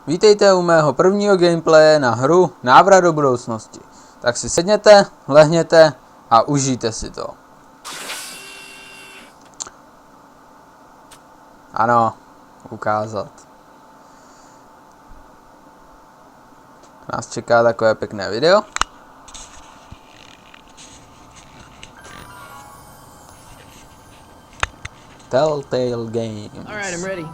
Vítejte u mého prvního gameplaye na hru Návrat do budoucnosti. Tak si sedněte, lehněte a užijte si to. Ano, ukázat. Nás čeká takové pěkné video. Telltale Games. All right, I'm ready.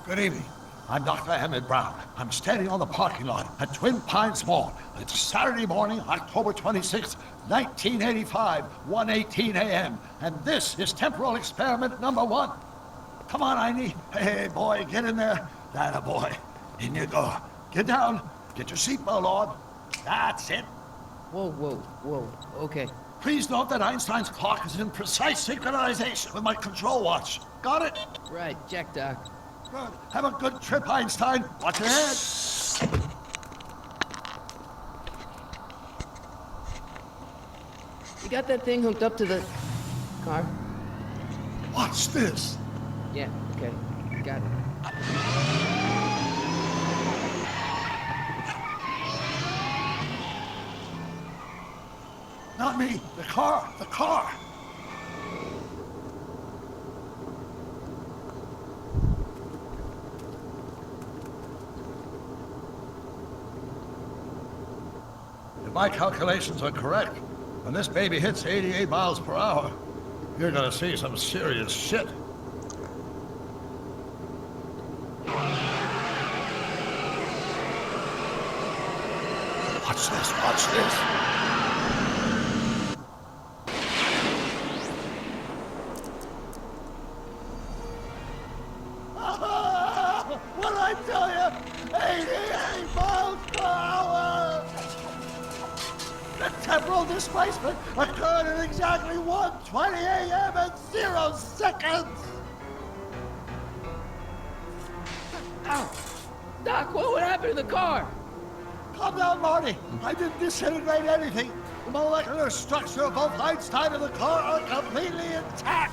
Good evening. I'm Dr. Emmett Brown. I'm standing on the parking lot at Twin Pines Mall. It's Saturday morning, October 26th, 1985, 1:18 a.m. And this is temporal experiment number 1. Come on, Einie. Hey, boy, get in there. That a boy. In you go. Get down. Get your seatbelt on. That's it. Whoa. Okay. Please note that Einstein's clock is in precise synchronization with my control watch. Got it? Right, check, Doc. Good. Have a good trip, Einstein. Watch your head. You got that thing hooked up to the car? Watch this. Yeah, okay. Got it. Not me. The car. The car. If my calculations are correct, when this baby hits 88 miles per hour, you're gonna see some serious shit. Watch this, watch this. What did I tell you? 88 miles per hour! The temporal displacement occurred at exactly 1:20 a.m. and 0 seconds! Ow! Doc, what would happen to the car? Calm down, Marty. I didn't disintegrate anything. The molecular structure of both Einstein and the car are completely intact.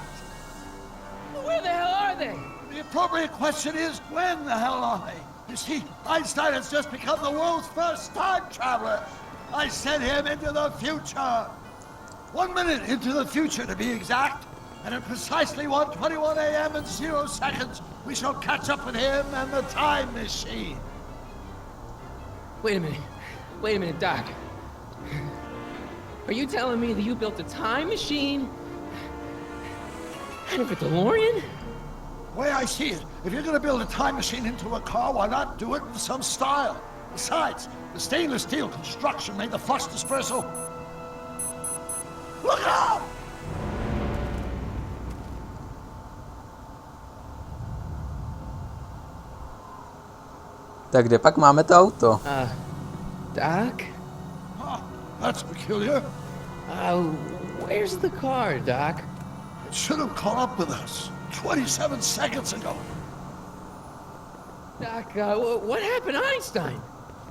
Where the hell are they? The appropriate question is, when the hell are they? You see, Einstein has just become the world's first time traveler. I sent him into the future. 1 minute into the future, to be exact. And at precisely 1:21 a.m. and 0 seconds, we shall catch up with him and the time machine. Wait a minute, Doc. Are you telling me that you built a time machine out of a DeLorean? The way I see it, if you're going to build a time machine into a car, why not do it in some style? Besides, the stainless steel construction made the flux dispersal. Look out! Tak kde pak máme to auto? Doc? That's peculiar. Where's the car, Doc? It should have caught up with us 27 seconds ago. Doc, what happened to Einstein?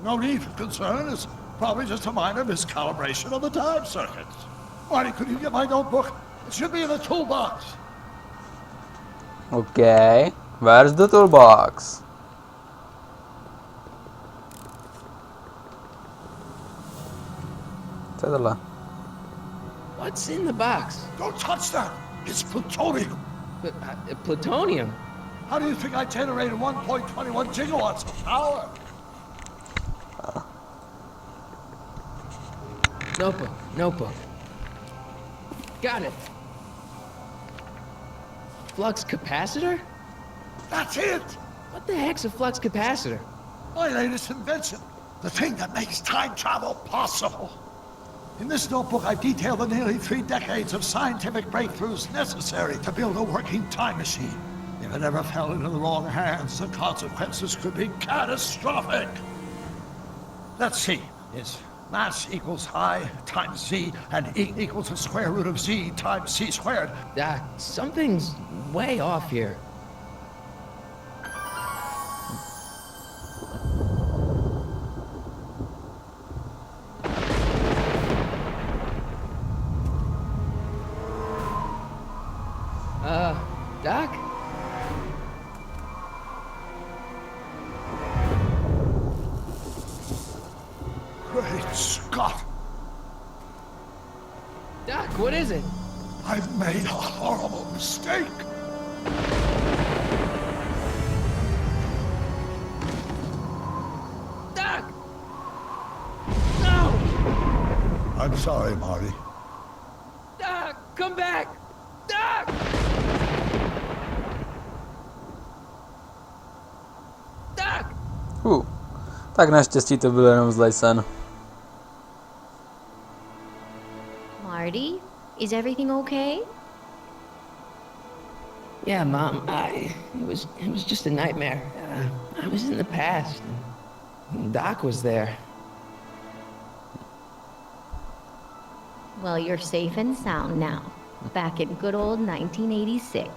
No need for concern. It's probably just a minor miscalibration of the time circuits. Marty, could you get my notebook? It should be in the toolbox. Okay, where's the toolbox? Co je tohle? What's in the box? Don't touch that. It's plutonium. Plutonium? How do you think I generated 1.21 gigawatts of power? Notebook. Got it. Flux capacitor? That's it. What the heck's a flux capacitor? My latest invention. The thing that makes time travel possible. In this notebook, I detail the nearly 3 decades of scientific breakthroughs necessary to build a working time machine. If it ever fell into the wrong hands, the consequences could be catastrophic. Let's see. It's mass equals I times Z, and E equals the square root of Z times C squared. Doc, something's way off here. Great Scott! Doc, what is it? I've made a horrible mistake! Doc! No! I'm sorry, Marty. Doc, come back! Doc! Doc! Tak naštěstí to byl jenom zlej sen. Marty, is everything okay? Yeah, Mom, it was just a nightmare. I was in the past. Doc was there. Well, you're safe and sound now, back in good old 1986.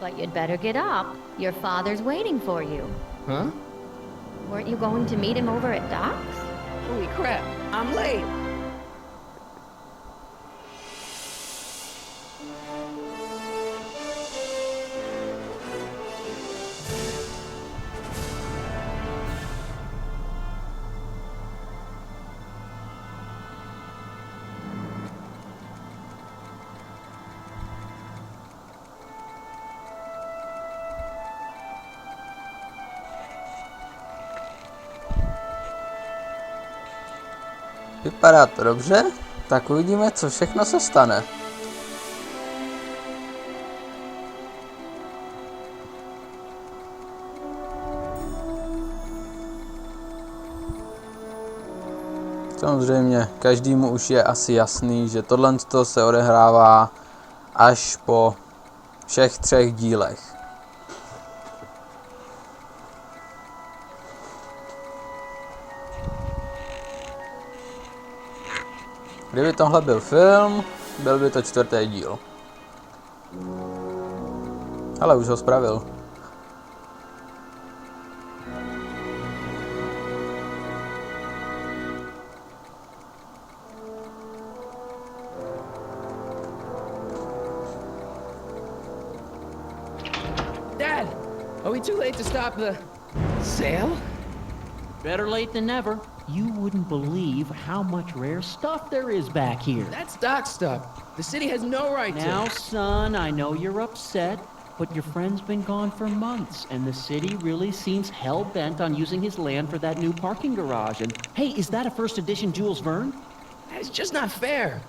But you'd better get up. Your father's waiting for you. Huh? Weren't you going to meet him over at Doc's? Holy crap, I'm late! Vypadá to dobře, tak uvidíme, co všechno se stane. Samozřejmě, každému už je asi jasný, že tohle se odehrává až po všech 3 dílech. Kdyby tohle byl film, byl by to 4. díl. Ale už ho spravil. Dad, are we too late to stop the sale? Better late than never. You wouldn't believe how much rare stuff there is back here. That's Doc's stuff. The city has no right to. Now, son, I know you're upset, but your friend's been gone for months, and the city really seems hell-bent on using his land for that new parking garage. And, hey, is that a first edition Jules Verne? It's just not fair.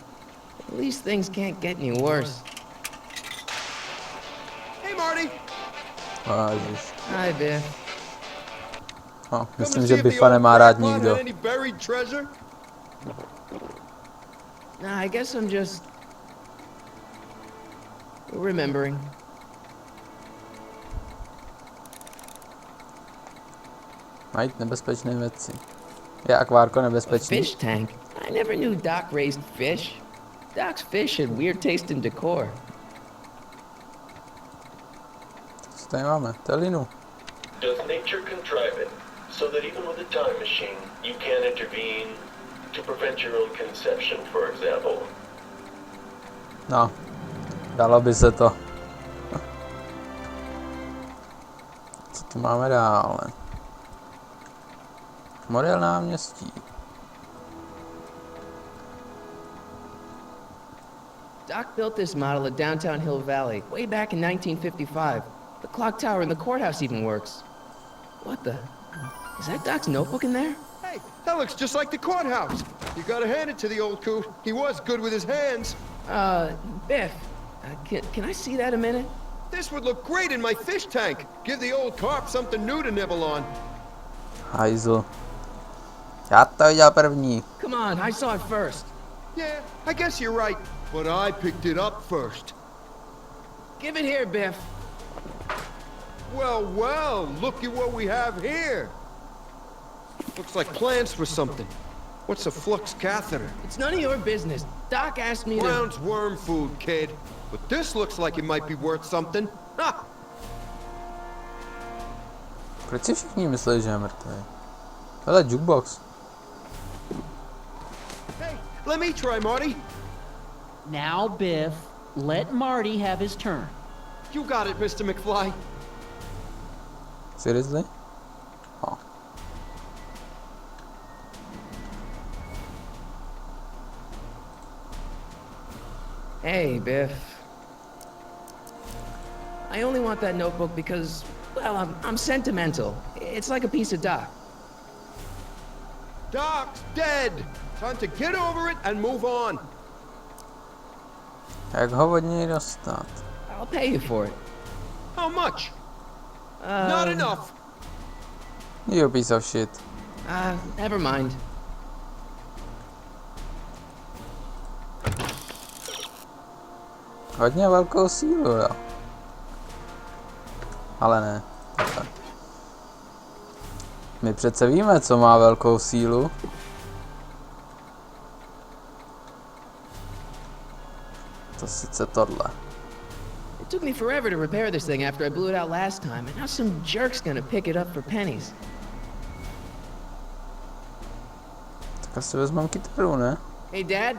At least things can't get any worse. Hey, Marty! Ježiš. Hi, Biff. Myslím, že Biffa nemá rád nikdo. Any buried treasure? Nah, I guess I'm just remembering. Najít nebezpečné věci. Je akvárko nebezpečný? Fish tank. I never knew Doc raised fish. Doc's fish had weird taste in decor. Co tady máme? Telinu. Does nature contrive it so that even with a time machine, you can intervene to prevent your own conception, for example? No, dalo by se to. Co tu máme dále? Model náměstí. Doc built this model at downtown Hill Valley way back in 1955. The clock tower in the courthouse even works. What the? Is that Doc's notebook in there? Hey, that looks just like the courthouse. You gotta hand it to the old coot. He was good with his hands. Biff, can I see that a minute? This would look great in my fish tank. Give the old carp something new to nibble on. Hajzl. Já to viděl první. Come on, I saw it first. Yeah, I guess you're right. But I picked it up first. Give it here, Biff. Well, well, look at what we have here. Looks like plans for something. What's a flux catheter? It's none of your business. Doc asked me to... Brown's worm food, kid. But this looks like it might be worth something. Ha! Proč si všichni myslí, že je mrtvý? Tohle je jukebox. Hey, let me try, Marty. Now, Biff, let Marty have his turn. You got it, Mr. McFly. Seriously? Oh. Hey, Biff. I only want that notebook because, well, I'm sentimental. It's like a piece of Doc. Doc's dead. Time to get over it and move on. Jak ho od něj dostat? I'll pay you for it. How much? Not enough. You piece of shit. Never mind. Hodně velkou sílu, jo. Ale ne. Takhle. My přece víme, co má velkou sílu. To sice tohle. It took me forever to repair this thing after I blew it out last time, and now some jerk's gonna pick it up for pennies. Tak asi vezmem kytaru, ne? Hey, Dad,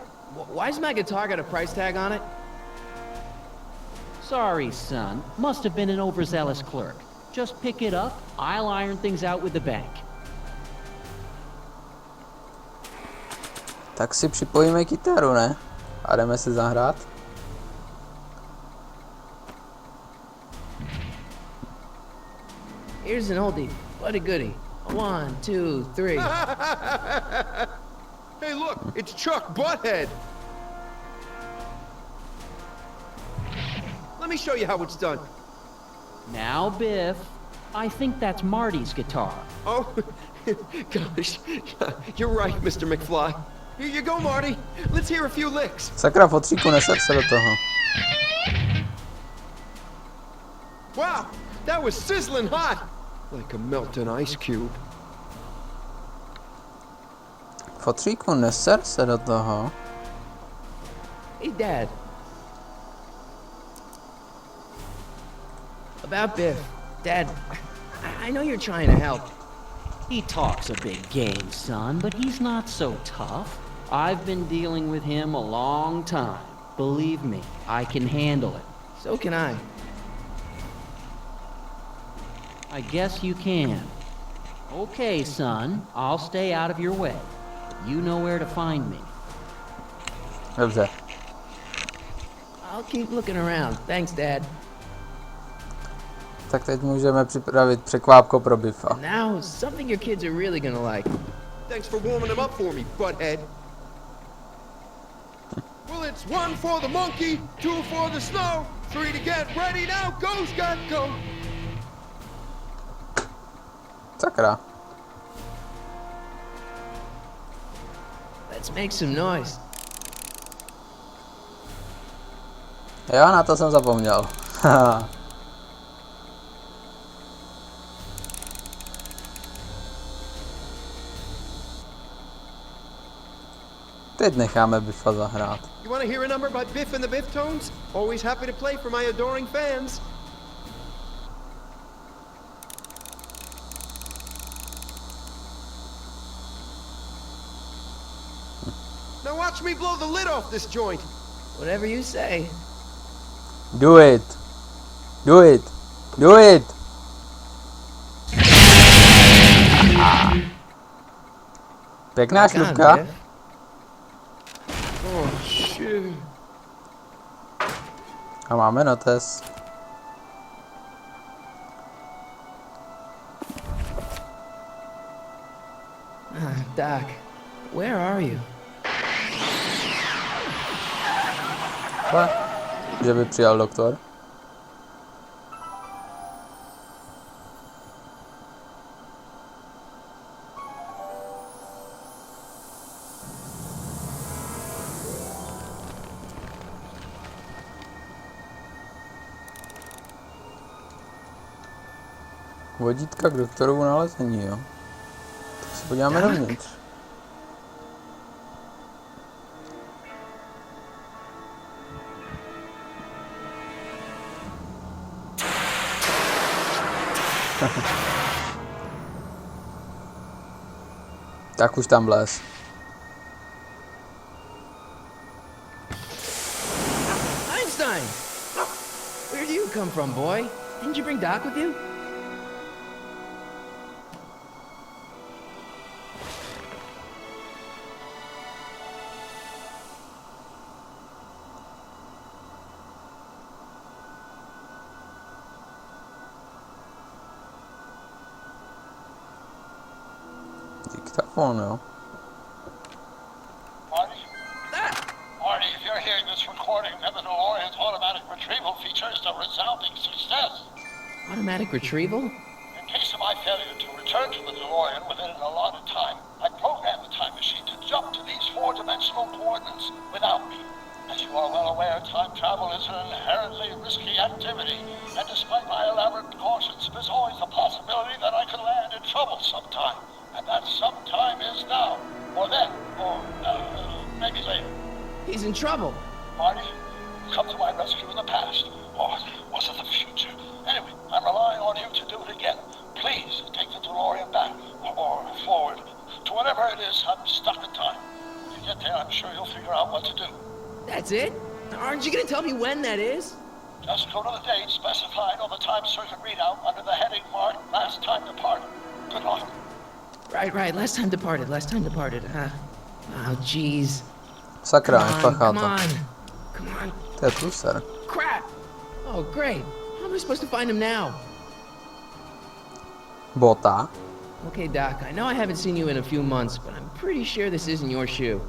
why's my guitar got a price tag on it? Sorry, son. Must have been an overzealous clerk. Just pick it up. I'll iron things out with the bank. Tak si připojíme kytaru, ne? A jdeme si zahrát. Here's an oldie, but a goodie. 1, 2, 3. Hey, look, it's Chuck Butthead. Let me show you how it's done. Now, Biff, I think that's Marty's guitar. Oh, gosh, you're right, Mr. McFly. Here you go, Marty. Let's hear a few licks. Sakra, fotříku, neser se do toho. Wow, that was sizzling hot. Like a melting ice cube. Fotříku, neser se do toho. Hey, Dad. About Biff. Dad, I know you're trying to help. He talks a big game, son, but he's not so tough. I've been dealing with him a long time. Believe me, I can handle it. So can I. I guess you can. Okay, son, I'll stay out of your way. You know where to find me. Dobře. I'll keep looking around. Thanks, Dad. Tak teď můžeme připravit překvápko pro Biffa. Now, something your kids are really gonna like. Thanks for warming them up for me, butthead. Well, it's 1 for the monkey, 2 for the snow, 3 to get ready now. Go, Scott, go. Sakra. Let's make some noise. Jo, na to jsem zapomněl. Teď necháme Biffa zahrát. You want to hear a number by Biff and the Biff-Tones? Always happy to play for my adoring fans. Now watch me blow the lid off this joint. Whatever you say. Do it. Do it. Do it. Pěkná Come on, šlupka. Biff. Oh, shit. A máme notes. Doc, where are you? Co? Že by přijal doktor. Vodítka k doktorovu nalezení, jo. Tak se podíváme dovnitř. Tak už tam vlez. Einstein! Where do you come from, boy? Didn't you bring Doc with you? Diktafon, jo. Marty, if you're hearing this recording, then the DeLorean's automatic retrieval feature is a resounding success. Automatic retrieval? In case of my failure to return to the DeLorean within an allotted time, I programmed the time machine to jump to these four-dimensional coordinates without me. As you are well aware, time travel is an inherently risky activity, and despite my elaborate precautions, there's always a possibility that I could land in trouble sometime. And that sometime is now, or then, or maybe later. He's in trouble. Marty, come to my rescue in the past, or was it the future? Anyway, I'm relying on you to do it again. Please, take the DeLorean back, or forward, to whatever it is. I'm stuck in time. When you get there, I'm sure you'll figure out what to do. That's it? Aren't you gonna tell me when that is? Just go to the date specified on the time circuit readout under the heading marked Last Time Departed. Good luck. Right. Last time departed. Oh, jeez. Sakra, Come nespáchá to. on. To je pluser. Crap! Oh, great. How am I supposed to find him now? Bota. Okay, Doc, I know I haven't seen you in a few months, but I'm pretty sure this isn't your shoe.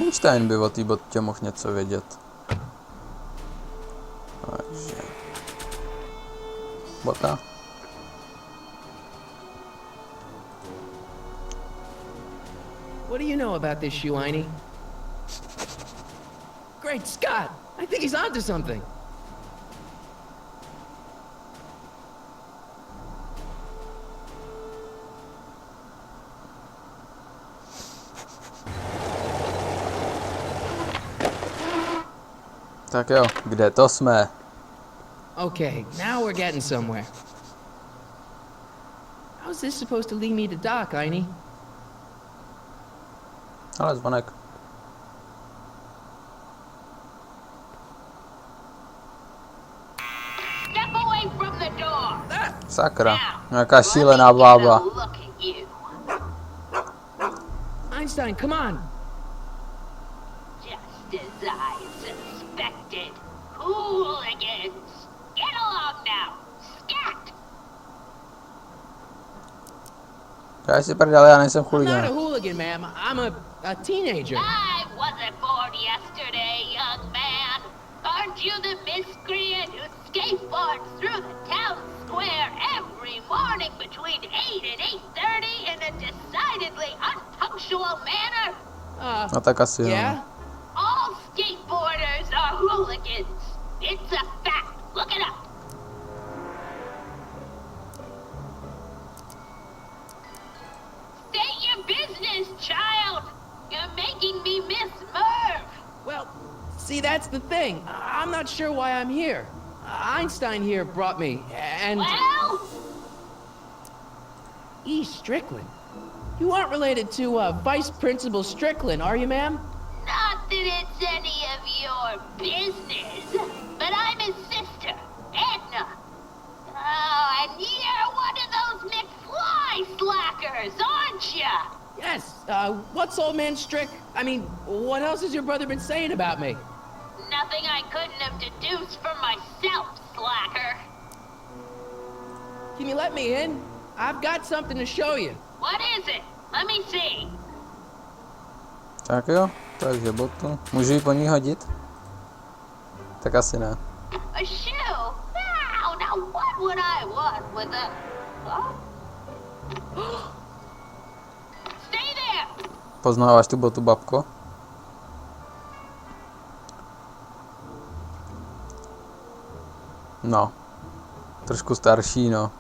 Einstein by o té botě mohl něco vědět. Takže... Bota. What do you know about this shoe, Einie? Great Scott! I think he's onto something. Tak jo, kde to jsme? Okay, now we're getting somewhere. How's this supposed to lead me to Doc, Einie? Ale zvonek. Step away from the door. Sakra, nějaká šílená bába. Look at you. Einstein, come on! Just as I suspected. Hooligans. Get along now. Scat. Já si prdele, já nejsem I'm not a chuligán. hooligan, ma'am. I'm a teenager. I wasn't born yesterday, young man. Aren't you the miscreant who skateboards through the town square every morning between 8 and 8:30 in a decidedly unpunctual manner? No tak asi jo. Yeah? All skateboarders are hooligans. It's a fact. Look it up. State your business, child. You're making me miss Merv. Well, see, that's the thing. I'm not sure why I'm here. Einstein here brought me, and... Well, E. Strickland. You aren't related to, Vice Principal Strickland, are you, ma'am? not that it's any of your business, but I'm his sister, Edna. Oh, and you're one of those McFly slackers, aren't ya? Yes, what's old man Strick? I mean, what else has your brother been saying about me? Nothing I couldn't have deduced for myself, slacker. Can you let me in? I've got something to show you. What is it? Let me see. Tak jo, takže botu. Můžu ji po ní hodit? Tak asi ne. A shoe? Now what would I want with a... Huh? Stay there! Poznáváš tu botu, babko? No. Trošku starší, no.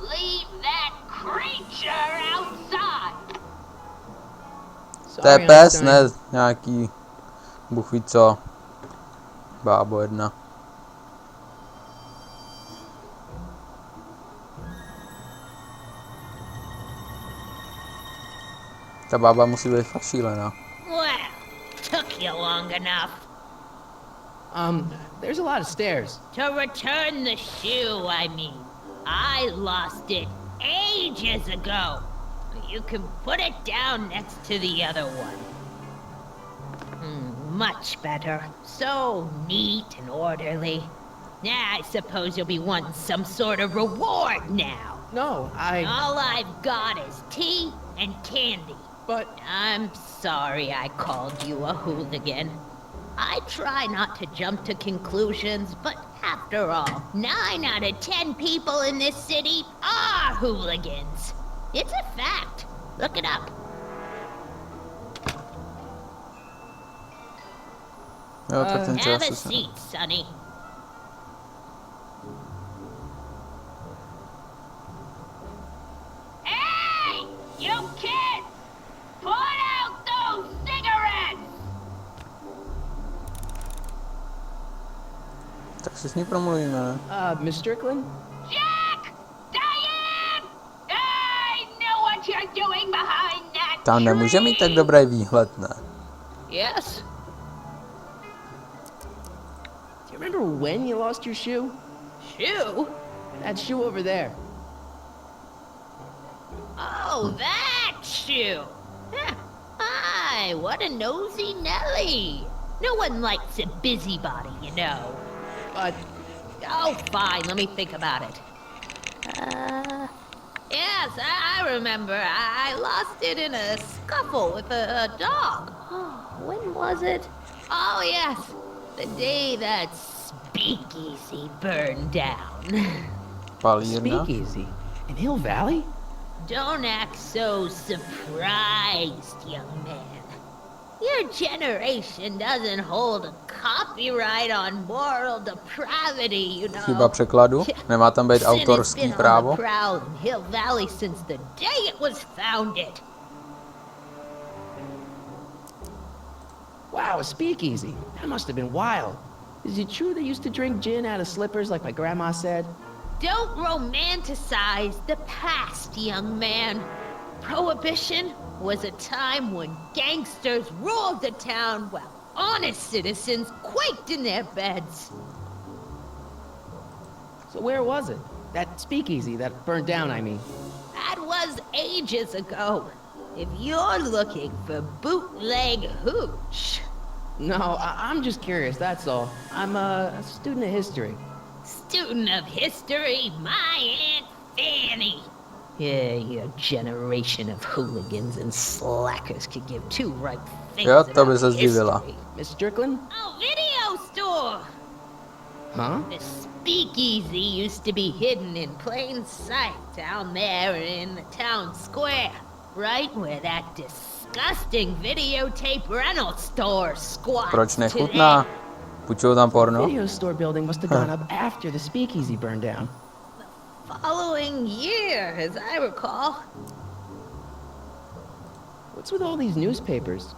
Leave that creature outside! To je Sorry, pes, Einstein. ne nějaký Bůh ví co. Bábo jedna. Ta bába musí být fakt šílená. Well, took you long enough. There's a lot of stairs. To return the shoe, I mean. I lost it ages ago. You can put it down next to the other one. Much better. So neat and orderly. I suppose you'll be wanting some sort of reward now. No, All I've got is tea and candy. But I'm sorry I called you a hooligan. I try not to jump to conclusions, but after all, 9 out of 10 people in this city are hooligans. It's a fact. Look it up. Jo, tak ten Have čas a se... seat, Sonny. Hey! You kids! Put out those cigarettes! Tak si s ní promluvíme, ne? Miss Strickland? Jack! Diane! I know what you're doing behind that Tam nemůže mít tak dobrý výhled, ne? Yes? Do you remember when you lost your shoe? shoe? That shoe over there. Oh, that shoe! Huh. Hi, what a nosy Nelly! No one likes a busybody, you know. But Oh, fine, let me think about it. Yes, I remember. I lost it in a scuffle with a dog. When was it? Oh, yes, the day that speakeasy burned down. Palírna. Speakeasy in Hill Valley? Don't act so surprised, young man. Your generation doesn't hold a copyright on moral depravity, you know. Chyba překladu? Nemá tam být Sin has autorský been on právo? the prowl in Hill Valley since the day it was founded. Wow, a speakeasy. That must have been wild. Is it true they used to drink gin out of slippers like my grandma said? Don't romanticize the past, young man. Prohibition was a time when gangsters ruled the town while honest citizens quaked in their beds. So where was it? That speakeasy that burned down, I mean. That was ages ago. If you're looking for bootleg hooch. No, I'm just curious, that's all. I'm a student of history. Student of history, my Aunt Fanny. Yeah, your generation of hooligans and slackers could give two right things Jo, to by about se zdivila. history. Miss Strickland? Oh, video store! Huh? The speakeasy used to be hidden in plain sight down there in the town square, right where that disgusting videotape rental store squats Proč nechutná? today. Půjčují tam porno? Video store building must have gone up after the speakeasy burned down. Following year, as I recall. What's with all these newspapers?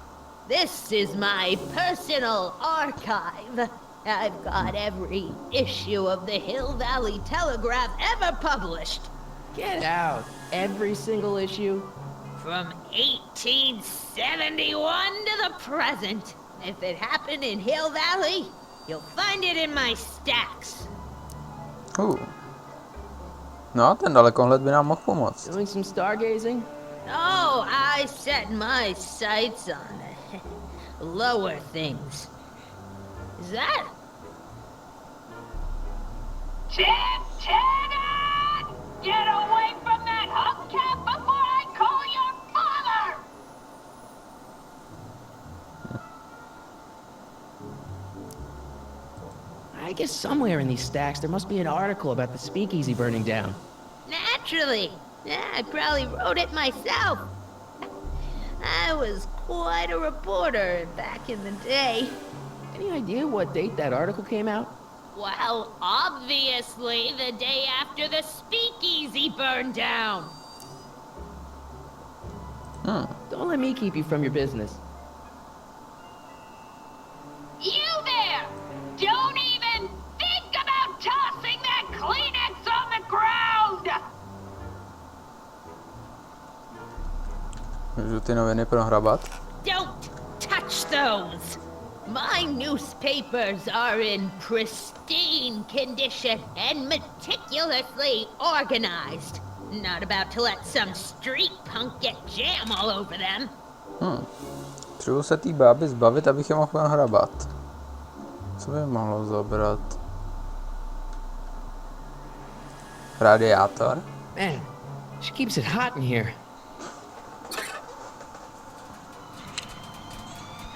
This is my personal archive. I've got every issue of the Hill Valley Telegraph ever published. Get out. Every single issue? From 1871 to the present. If it happened in Hill Valley, you'll find it in my stacks. No, ten dalekohled by nám mohl pomoct. Doing some stargazing? Oh, I set my sights on lower things. Is that? Lieutenant! Get away from that hubcap before I call your father! I guess somewhere in these stacks there must be an article about the speakeasy burning down. Naturally. Yeah, I probably wrote it myself. I was quite a reporter back in the day. Any idea what date that article came out? Well, obviously the day after the speakeasy burned down. Don't let me keep you from your business. You there! Don't even think about tossing that Kleenex on the ground! Můžu ty noviny prohrabat? Don't touch those! My newspapers are in pristine condition and meticulously organized. Not about to let some street punk get jam all over them. Třeba se té báby zbavit, abych je mohl hrabat. Co by mohlo zabrat? Radiátor? Man, she keeps it hot in here.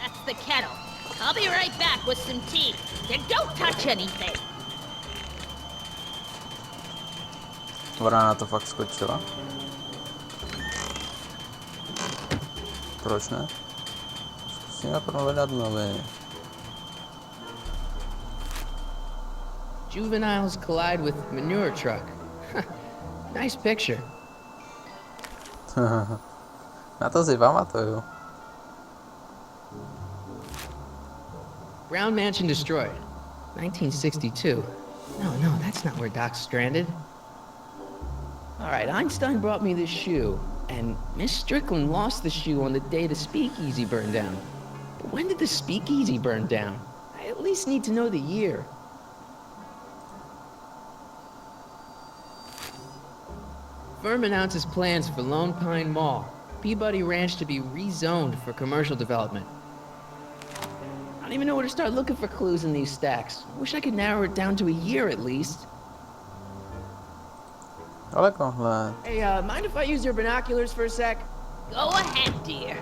That's the kettle. I'll be right back with some tea. Then don't touch anything. Ona na to fakt skočila. Proč ne? Zkusíme prohledat noviny. Juveniles collide with manure truck. Nice picture. Na to si pamatuju. Brown mansion destroyed. 1962. No, that's not where Doc's stranded. Alright, Einstein brought me this shoe, and Miss Strickland lost the shoe on the day the speakeasy burned down. But when did the speakeasy burn down? I at least need to know the year. Firm announces plans for Lone Pine Mall, Peabody Ranch to be rezoned for commercial development. I don't even know where to start looking for clues in these stacks. Wish I could narrow it down to a year at least. Hey, mind if I use your binoculars for a sec? Go ahead, dear.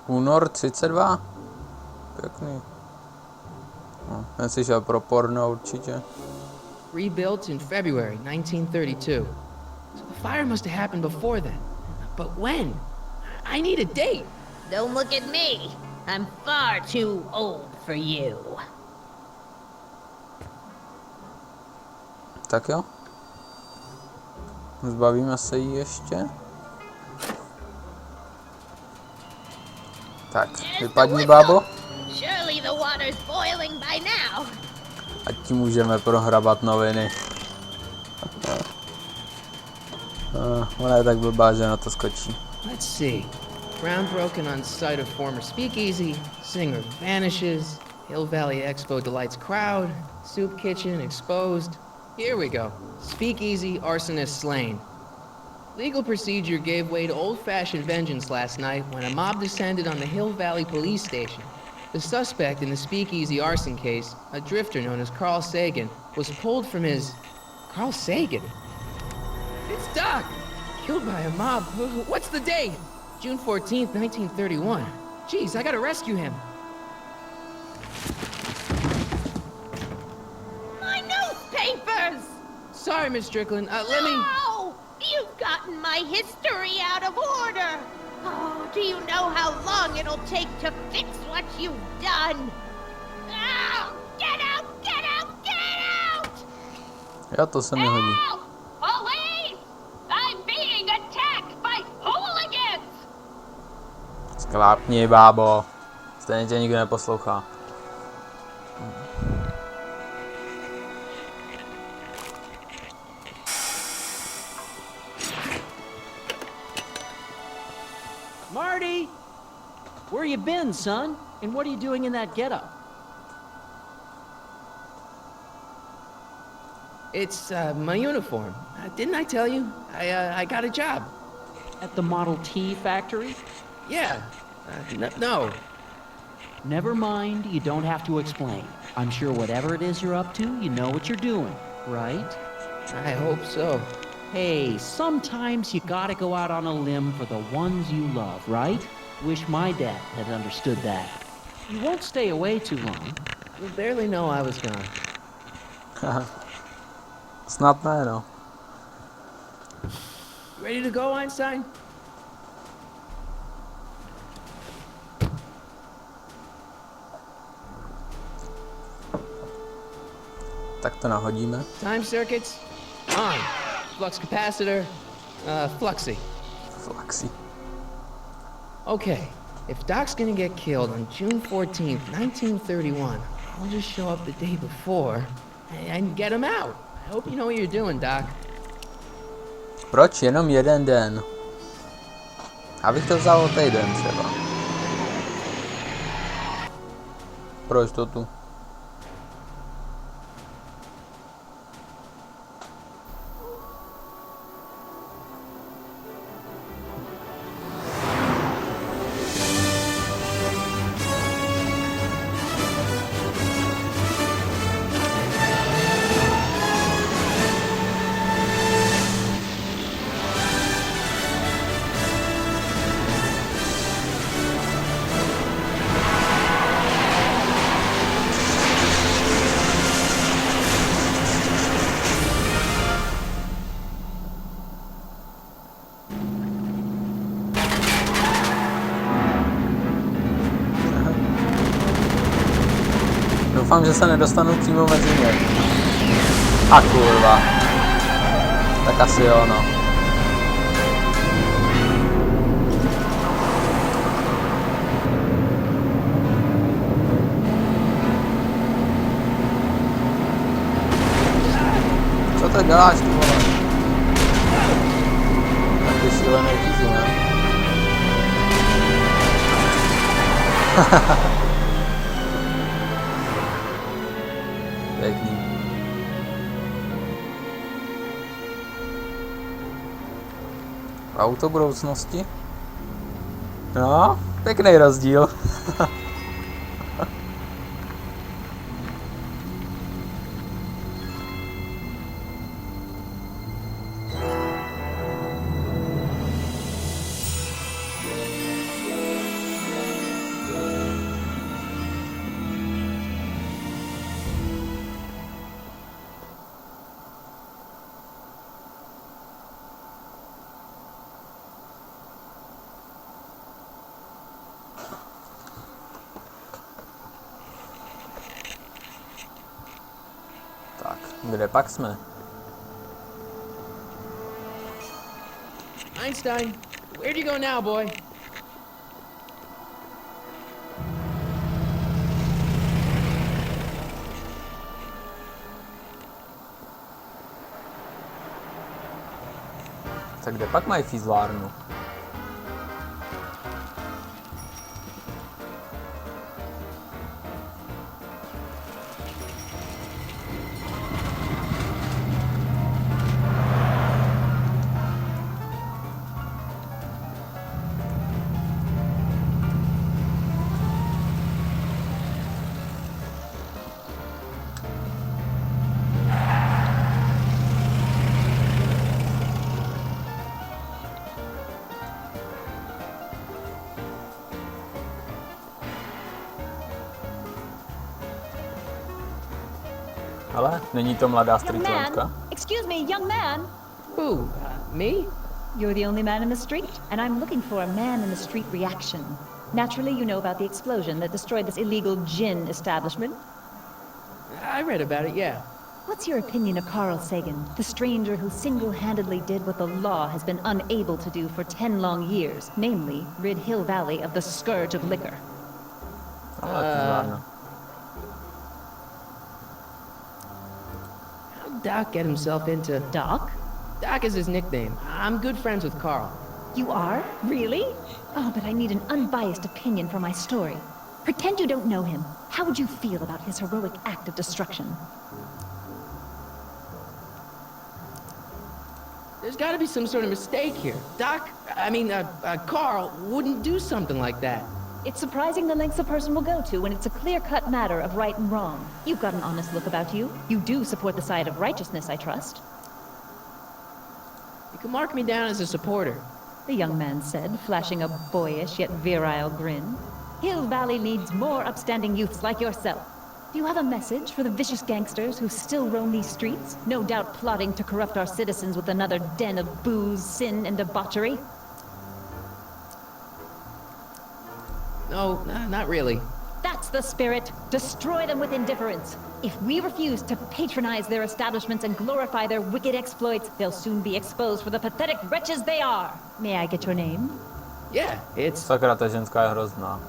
Únor 32? Pěkný. No, jestli šel pro porno určitě. Rebuilt in February 1932. So the fire must have happened before then. But when? I need a date. Don't look at me. I'm far too old for you. Tak jo. Zbavíme se jí ještě. Tak, vypadni, bábo. Surely the water's boiling by now. Ať ti můžeme prohrabat noviny. Ona je tak blbá, že na to skočí. Let's see. Ground broken on site of former speakeasy. Singer vanishes. Hill Valley Expo delights crowd. Soup kitchen exposed. Here we go. Speakeasy arsonist slain. Legal procedure gave way to old-fashioned vengeance last night when a mob descended on the Hill Valley police station. The suspect in the speakeasy arson case, a drifter known as Carl Sagan, was pulled from his... Carl Sagan? It's Doc! Killed by a mob. What's the date? June 14th, 1931. Jeez, I gotta rescue him. My newspapers! Sorry, Miss Strickland. Let me... No! You've gotten my history out of order! Oh, do you know how long it'll take to fix what you've done? Oh, get out! Get out! Get out! Já to se mi hodí. Help! Police! I'm being attacked by hooligans! Sklápni, bábo. Stejně tě nikdo neposlouchá. Marty! Where you been, son? And what are you doing in that getup? It's, my uniform. Didn't I tell you? I got a job. At the Model T factory? Yeah. No. Never mind, you don't have to explain. I'm sure whatever it is you're up to, you know what you're doing, right? I hope so. Hey, sometimes you gotta go out on a limb for the ones you love, right? Wish my dad had understood that. You won't stay away too long. You barely know I was gone. Snad ne, no. Ready to go, Einstein? Tak to nahodíme. Time circuits on. Flux capacitor, fluxy. Flaxi. Okay, if Doc's gonna get killed on June 14th, 1931, I'll just show up the day before and get him out. I hope you know what you're doing, Doc. Proč jenom jeden den? Abych to vzal o týden třeba. Proč to tu? doufám, že se nedostanu přímo mezi ně. A kurva. Tak asi jo, no. Co to děláš, ty vole? Tak ty šílený fízu, ne? Pěkný. Auto budoucnosti? No, pěkný rozdíl. Tak, kde pak jsme? Einstein, where do you go now, boy? Tak kde pak mají fízlárnu? Ale není to mladá Young streetlanka? man, excuse me, young man. Who? Me? You're the only man in the street, and I'm looking for a man in the street reaction. Naturally, you know about the explosion that destroyed this illegal gin establishment. I read about it, yeah. What's your opinion of Carl Sagan, the stranger who single-handedly did what the law has been unable to do for 10 long years, namely, rid Hill Valley of the scourge of liquor? Ale fízlárna. How'd Doc get himself into... Doc? Doc is his nickname. I'm good friends with Carl. You are? Really? Oh, but I need an unbiased opinion for my story. Pretend you don't know him. How would you feel about his heroic act of destruction? There's gotta be some sort of mistake here. Carl wouldn't do something like that. It's surprising the lengths a person will go to when it's a clear-cut matter of right and wrong. You've got an honest look about you. You do support the side of righteousness, I trust. You can mark me down as a supporter. The young man said, flashing a boyish yet virile grin. Hill Valley needs more upstanding youths like yourself. Do you have a message for the vicious gangsters who still roam these streets, no doubt plotting to corrupt our citizens with another den of booze, sin, and debauchery? No, not really. That's the spirit. Destroy them with indifference. If we refuse to patronize their establishments and glorify their wicked exploits, they'll soon be exposed for the pathetic wretches they are. May I get your name? Yeah, it's Sakra, ta ženská je hrozná.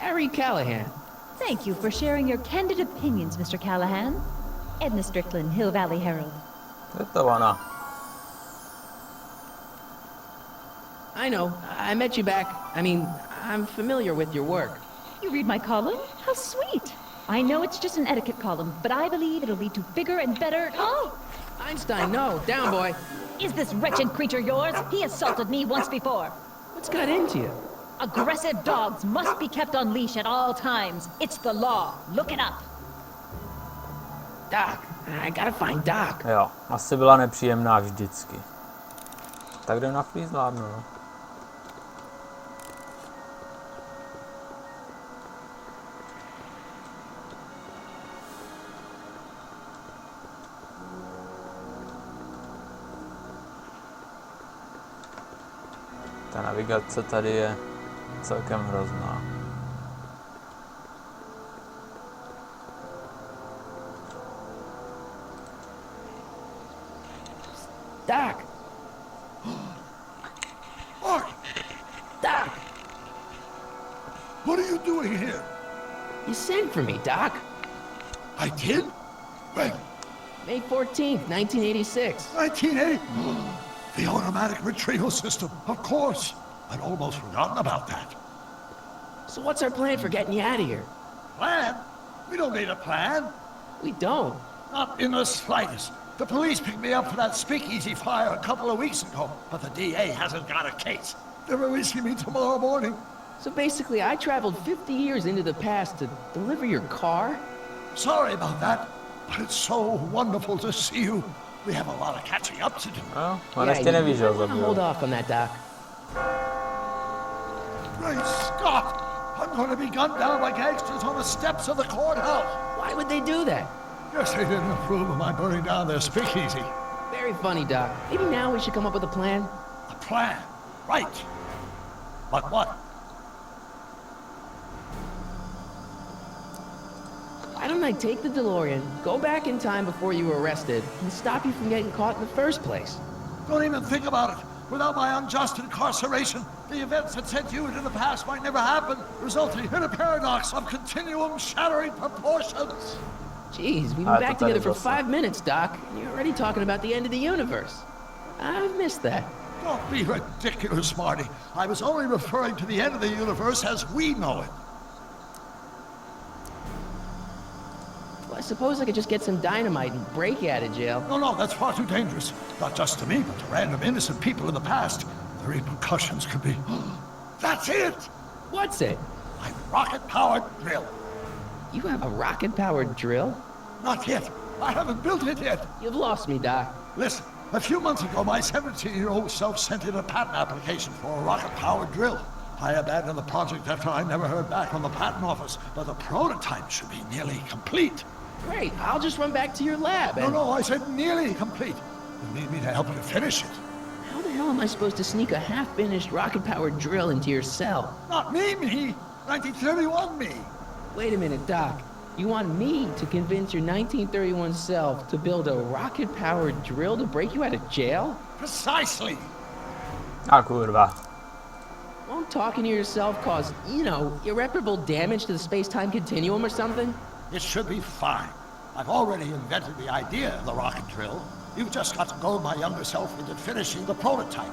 Harry Callahan. Thank you for sharing your candid opinions, Mr. Callahan. Edna Strickland, Hill Valley Herald. Je to ona. I know. I met you back. I'm familiar with your work. You read my column? How sweet. I know it's just an etiquette column, but I believe it'll lead to bigger and better... Oh! Einstein, no. Down, boy. Is this wretched creature yours? He assaulted me once before. What's got into you? Aggressive dogs must be kept on leash at all times. It's the law. Look it up. Doc. I gotta find Doc. Jo, asi byla nepříjemná vždycky. Tak jdem na fízlárnu, no. Ta navigace tady je celkem hrozná. Doc. Mark, Doc, what are you doing here? you sent for me, Doc. I did? When? May 14th, 1986. 1980? The automatic retrieval system, of course. I'd almost forgotten about that. So what's our plan for getting you out of here? Plan? We don't need a plan. We don't. Not in the slightest. The police picked me up for that speakeasy fire a couple of weeks ago, but the DA hasn't got a case. They're releasing me tomorrow morning. So basically, I traveled 50 years into the past to deliver your car? Sorry about that, but it's so wonderful to see you. We have a lot of catching up to do. No, on ještě neví, že ho Hold zabil. off on that, Doc. Great Scott! I'm going to be gunned down by gangsters on the steps of the courthouse. Why would they do that? Guess they didn't approve of my burning down their speakeasy. Very funny, Doc. Maybe now we should come up with a plan. A plan? Right. But what? Why don't I take the DeLorean, go back in time before you were arrested, and stop you from getting caught in the first place? Don't even think about it. Without my unjust incarceration, the events that sent you into the past might never happen, resulting in a paradox of continuum shattering proportions. Jeez, we've been back together for 5 minutes, Doc, and you're already talking about the end of the universe. I've missed that. Don't be ridiculous, Marty. I was only referring to the end of the universe as we know it. Well, I suppose I could just get some dynamite and break you out of jail. No, that's far too dangerous. Not just to me, but to random innocent people in the past. The repercussions could be... That's it! What's it? My rocket-powered drill. You have a rocket-powered drill? Not yet. I haven't built it yet. You've lost me, Doc. Listen, a few months ago, my 17-year-old self sent in a patent application for a rocket-powered drill. I abandoned the project after I never heard back from the patent office, but the prototype should be nearly complete. Great, I'll just run back to your lab and... No, I said nearly complete. You need me to help you finish it. How the hell am I supposed to sneak a half-finished rocket-powered drill into your cell? Not me. 1931 me. Wait a minute, Doc. You want me to convince your 1931 self to build a rocket-powered drill to break you out of jail? Precisely. A kurva. Won't talking to yourself cause, irreparable damage to the space-time continuum or something? It should be fine. I've already invented the idea of the rocket drill. You've just got to goad my younger self into finishing the prototype.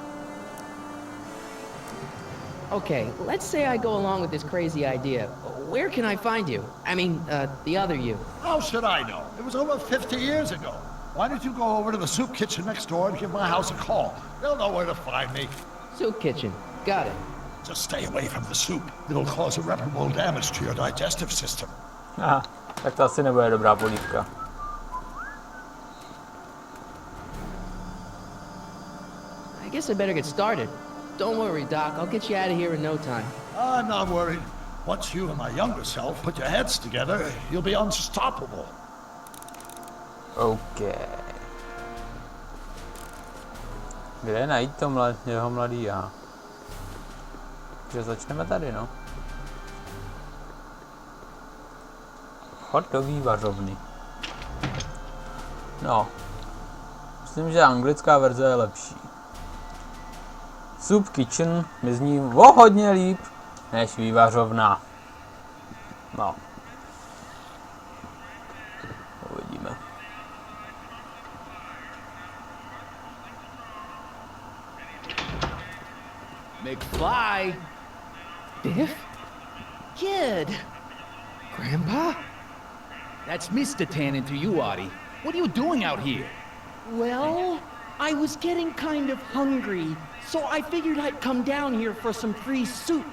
Okay, let's say I go along with this crazy idea. Where can I find you? I mean, the other you. How should I know? It was over 50 years ago. Why don't you go over to the soup kitchen next door and give my house a call? They'll know where to find me. Soup kitchen. Got it. Just stay away from the soup. It'll cause irreparable damage to your digestive system. Aha, tak to asi nebude dobrá polívka. I guess I better get started. Don't worry, Doc. I'll get you out of here in no time. I'm not worried. Once you and my younger self put your heads together, you'll be unstoppable. OK. Kde najít to jeho mladý já? Takže začneme tady, no. Vchod do vývařovny. No. Myslím, že anglická verze je lepší. Soup kitchen mi zní o hodně líp než vývařovna. No. Uvidíme. McFly! Biff? Kid! Grandpa? That's Mr. Tannen to you, Artie. What are you doing out here? Well, I was getting kind of hungry, so I figured I'd come down here for some free soup.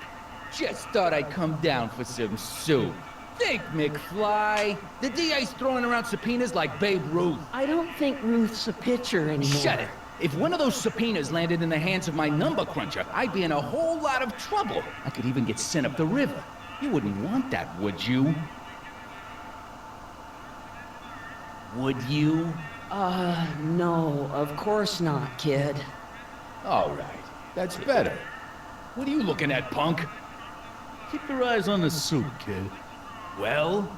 Just thought I'd come down for some soup. Think, McFly. The DA's throwing around subpoenas like Babe Ruth. I don't think Ruth's a pitcher anymore. Shut it. If one of those subpoenas landed in the hands of my number cruncher, I'd be in a whole lot of trouble. I could even get sent up the river. You wouldn't want that, would you? Would you? No, of course not, kid. All right. That's better. What are you looking at, punk? Keep your eyes on the soup, kid. Well?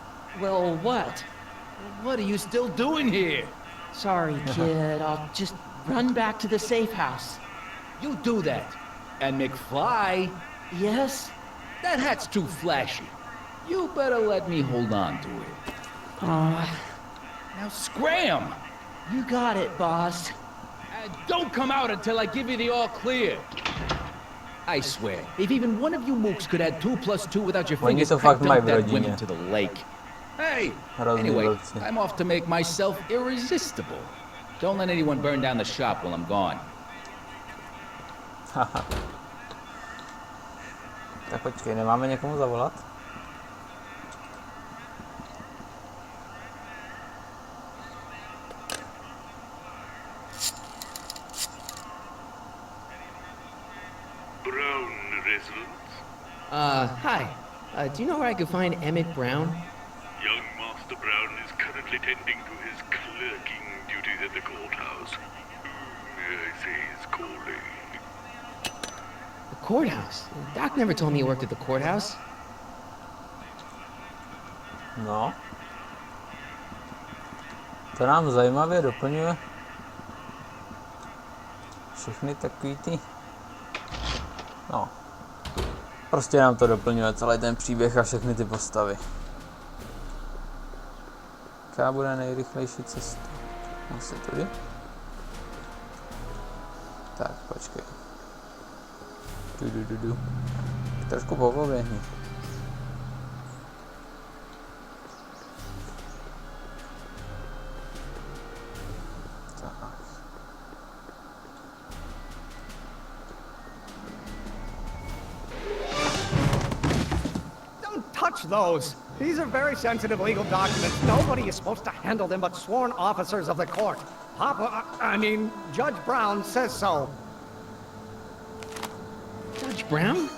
Well, what? What are you still doing here? Sorry, kid. I'll just Run back to the safe house. You do that. And McFly, Yes? that hat's too flashy. You better let me hold on to it. Now scram! You got it, boss. And don't come out until I give you the all clear. I swear, if even one of you mooks could add 2 plus 2 without your Oni fingers, to I'd fakt mají dump v that rodině. women to the lake. Hey! Hrozný Anyway, vlci. I'm off to make myself irresistible. Don't let anyone burn down the shop while I'm gone. Haha. Tak počkej, nemáme někomu zavolat? Brown residence. Hi. Do you know where I could find Emmett Brown? Young Master Brown is currently tending to his clerking duties at the courthouse. I say he's calling. The courthouse? Doc never told me he worked at the courthouse. No. To nám zajímavě doplňuje všechny takový ty... No. Prostě nám to doplňuje celý ten příběh a všechny ty postavy. Jaká bude nejrychlejší cesta? Asi tudy? Tak, počkej. Du. Trošku poběhni. Touch those. These are very sensitive legal documents. Nobody is supposed to handle them but sworn officers of the court. Judge Brown says so. Judge Brown?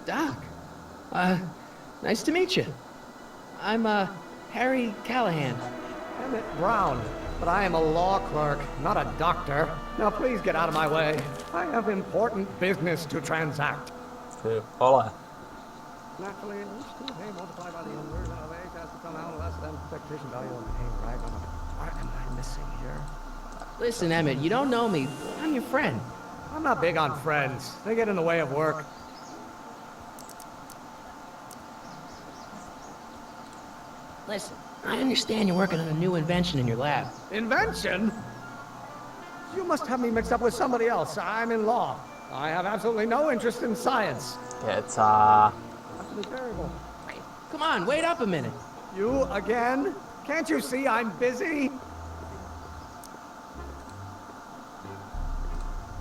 Doc. Nice to meet you. I'm, Harry Callahan. Emmett Brown. But I am a law clerk, not a doctor. Now please get out of my way. I have important business to transact. Ty vole. Naturally, h2 hay multiplied by the inverse of h has to come out less than expectation value of hay, right? What am I missing here? Listen, Emmett, you don't know me. I'm your friend. I'm not big on friends. They get in the way of work. Listen, I understand you're working on a new invention in your lab. Invention? You must have me mixed up with somebody else. I'm in law. I have absolutely no interest in science. Keca. Variable. Come on, wait up a minute. You again? Can't you see I'm busy?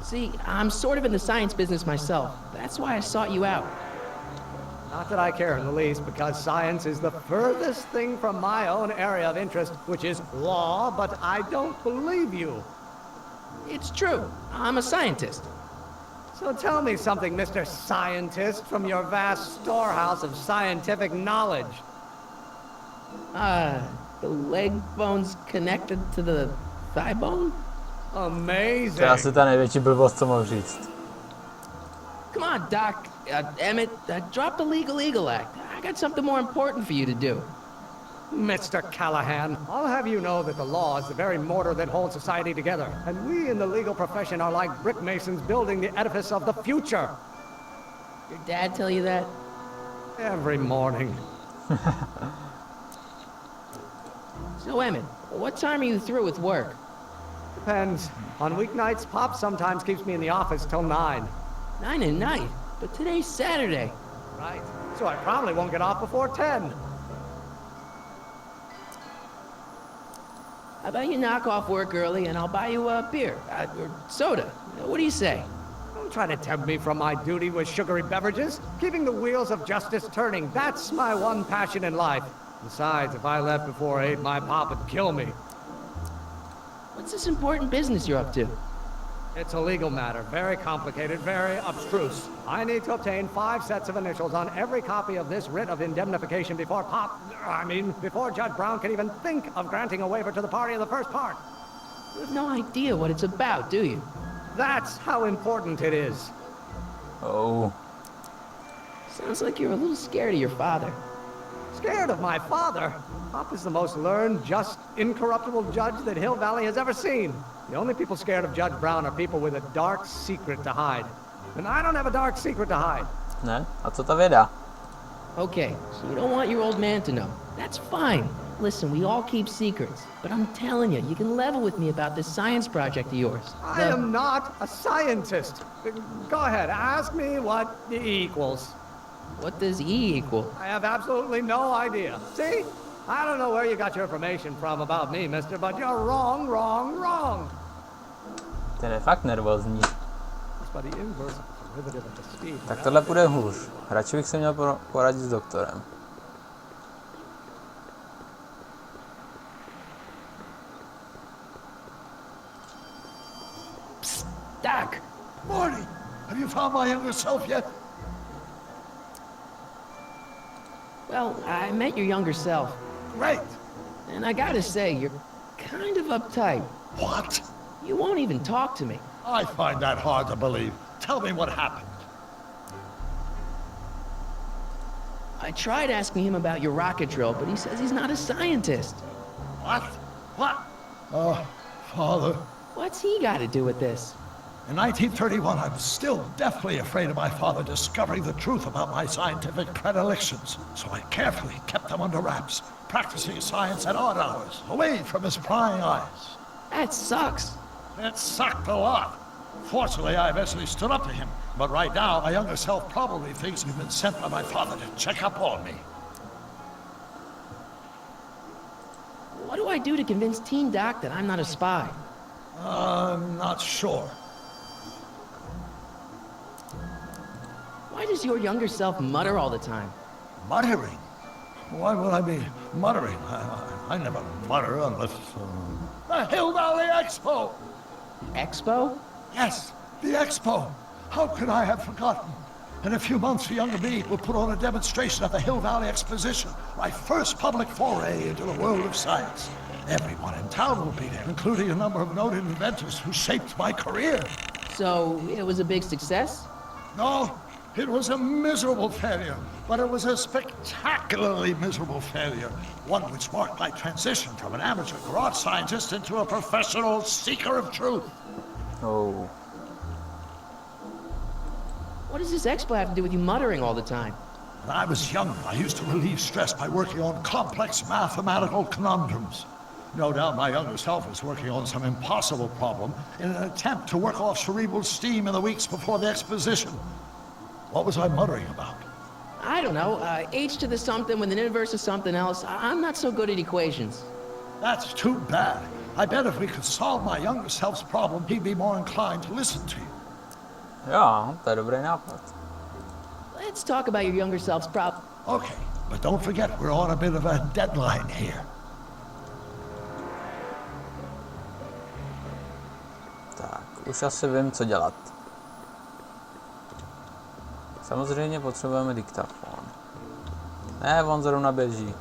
See, I'm sort of in the science business myself. That's why I sought you out. Not that I care in the least, because science is the furthest thing from my own area of interest, which is law, but I don't believe you. It's true. I'm a scientist. So tell me something, Mr. Scientist, from your vast storehouse of scientific knowledge. The leg bone's connected to the thigh bone? Amazing. To je asi ta největší blbost, co mohu říct. Come on, Doc. Emmett, drop the Legal Eagle Act. I got something more important for you to do. Mr. Callahan, I'll have you know that the law is the very mortar that holds society together, and we in the legal profession are like brick masons building the edifice of the future. Your dad tell you that? Every morning. So, Emmett, what time are you through with work? Depends. On weeknights, Pop sometimes keeps me in the office till 9. 9 at night? But today's Saturday. Right. So I probably won't get off before 10. How about you knock off work early and I'll buy you a beer, or soda. What do you say? Don't try to tempt me from my duty with sugary beverages. Keeping the wheels of justice turning, that's my one passion in life. Besides, if I left before 8, my pop would kill me. What's this important business you're up to? It's a legal matter, very complicated, very abstruse. I need to obtain 5 sets of initials on every copy of this writ of indemnification before before Judge Brown can even think of granting a waiver to the party in the first part. You have no idea what it's about, do you? That's how important it is. Oh. Sounds like you're a little scared of your father. Scared of my father? Pop is the most learned, just, incorruptible judge that Hill Valley has ever seen. The only people scared of Judge Brown are people with a dark secret to hide. And I don't have a dark secret to hide. Ne? A co ta věda? Okay, so you don't want your old man to know. That's fine. Listen, we all keep secrets. But I'm telling you, you can level with me about this science project of yours. I am not a scientist. Go ahead, ask me what E equals. What does E equal? I have absolutely no idea. See? I don't know where you got your information from about me, mister, but you're wrong, wrong, wrong. Ten je fakt nervózní. By the inverse derivative of the speed. Tak tohle půjde hůř. Radši bych se měl poradit s doktorem. Psst, Doc! Morty, have you found my younger self yet? Well, I met your younger self. Great. And I gotta say, you're kind of uptight. What? You won't even talk to me. I find that hard to believe. Tell me what happened. I tried asking him about your rocket drill, but he says he's not a scientist. What? What? Oh, Father. What's he got to do with this? In 1931, I was still deathly afraid of my father discovering the truth about my scientific predilections, so I carefully kept them under wraps, practicing science at odd hours, away from his prying eyes. That sucks. It sucked a lot. Fortunately, I eventually stood up to him, but right now, my younger self probably thinks you've been sent by my father to check up on me. What do I do to convince Teen Doc that I'm not a spy? I'm not sure. Why does your younger self mutter all the time? Muttering? Why would I be muttering? I never mutter unless... The Hill Valley Expo! Expo? Yes, the Expo. How could I have forgotten? In a few months, the younger me will put on a demonstration at the Hill Valley Exposition, my first public foray into the world of science. Everyone in town will be there, including a number of noted inventors who shaped my career. So, it was a big success? No, it was a miserable failure, but it was a spectacularly miserable failure, one which marked my transition from an amateur garage scientist into a professional seeker of truth. Oh. What does this expo have to do with you muttering all the time? When I was young, I used to relieve stress by working on complex mathematical conundrums. No doubt my younger self is working on some impossible problem in an attempt to work off cerebral steam in the weeks before the exposition. What was I muttering about? I don't know. H to the something with an inverse of something else. I'm not so good at equations. That's too bad. I bet if we could solve my younger self's problem, he'd be more inclined to listen to you. Jo, to je dobrý nápad. Let's talk about your younger self's problem. Okay, but don't forget we're on a bit of a deadline here. Tak, už asi vím, co dělat. Samozřejmě potřebujeme diktafon. Ne, on zrovna běží.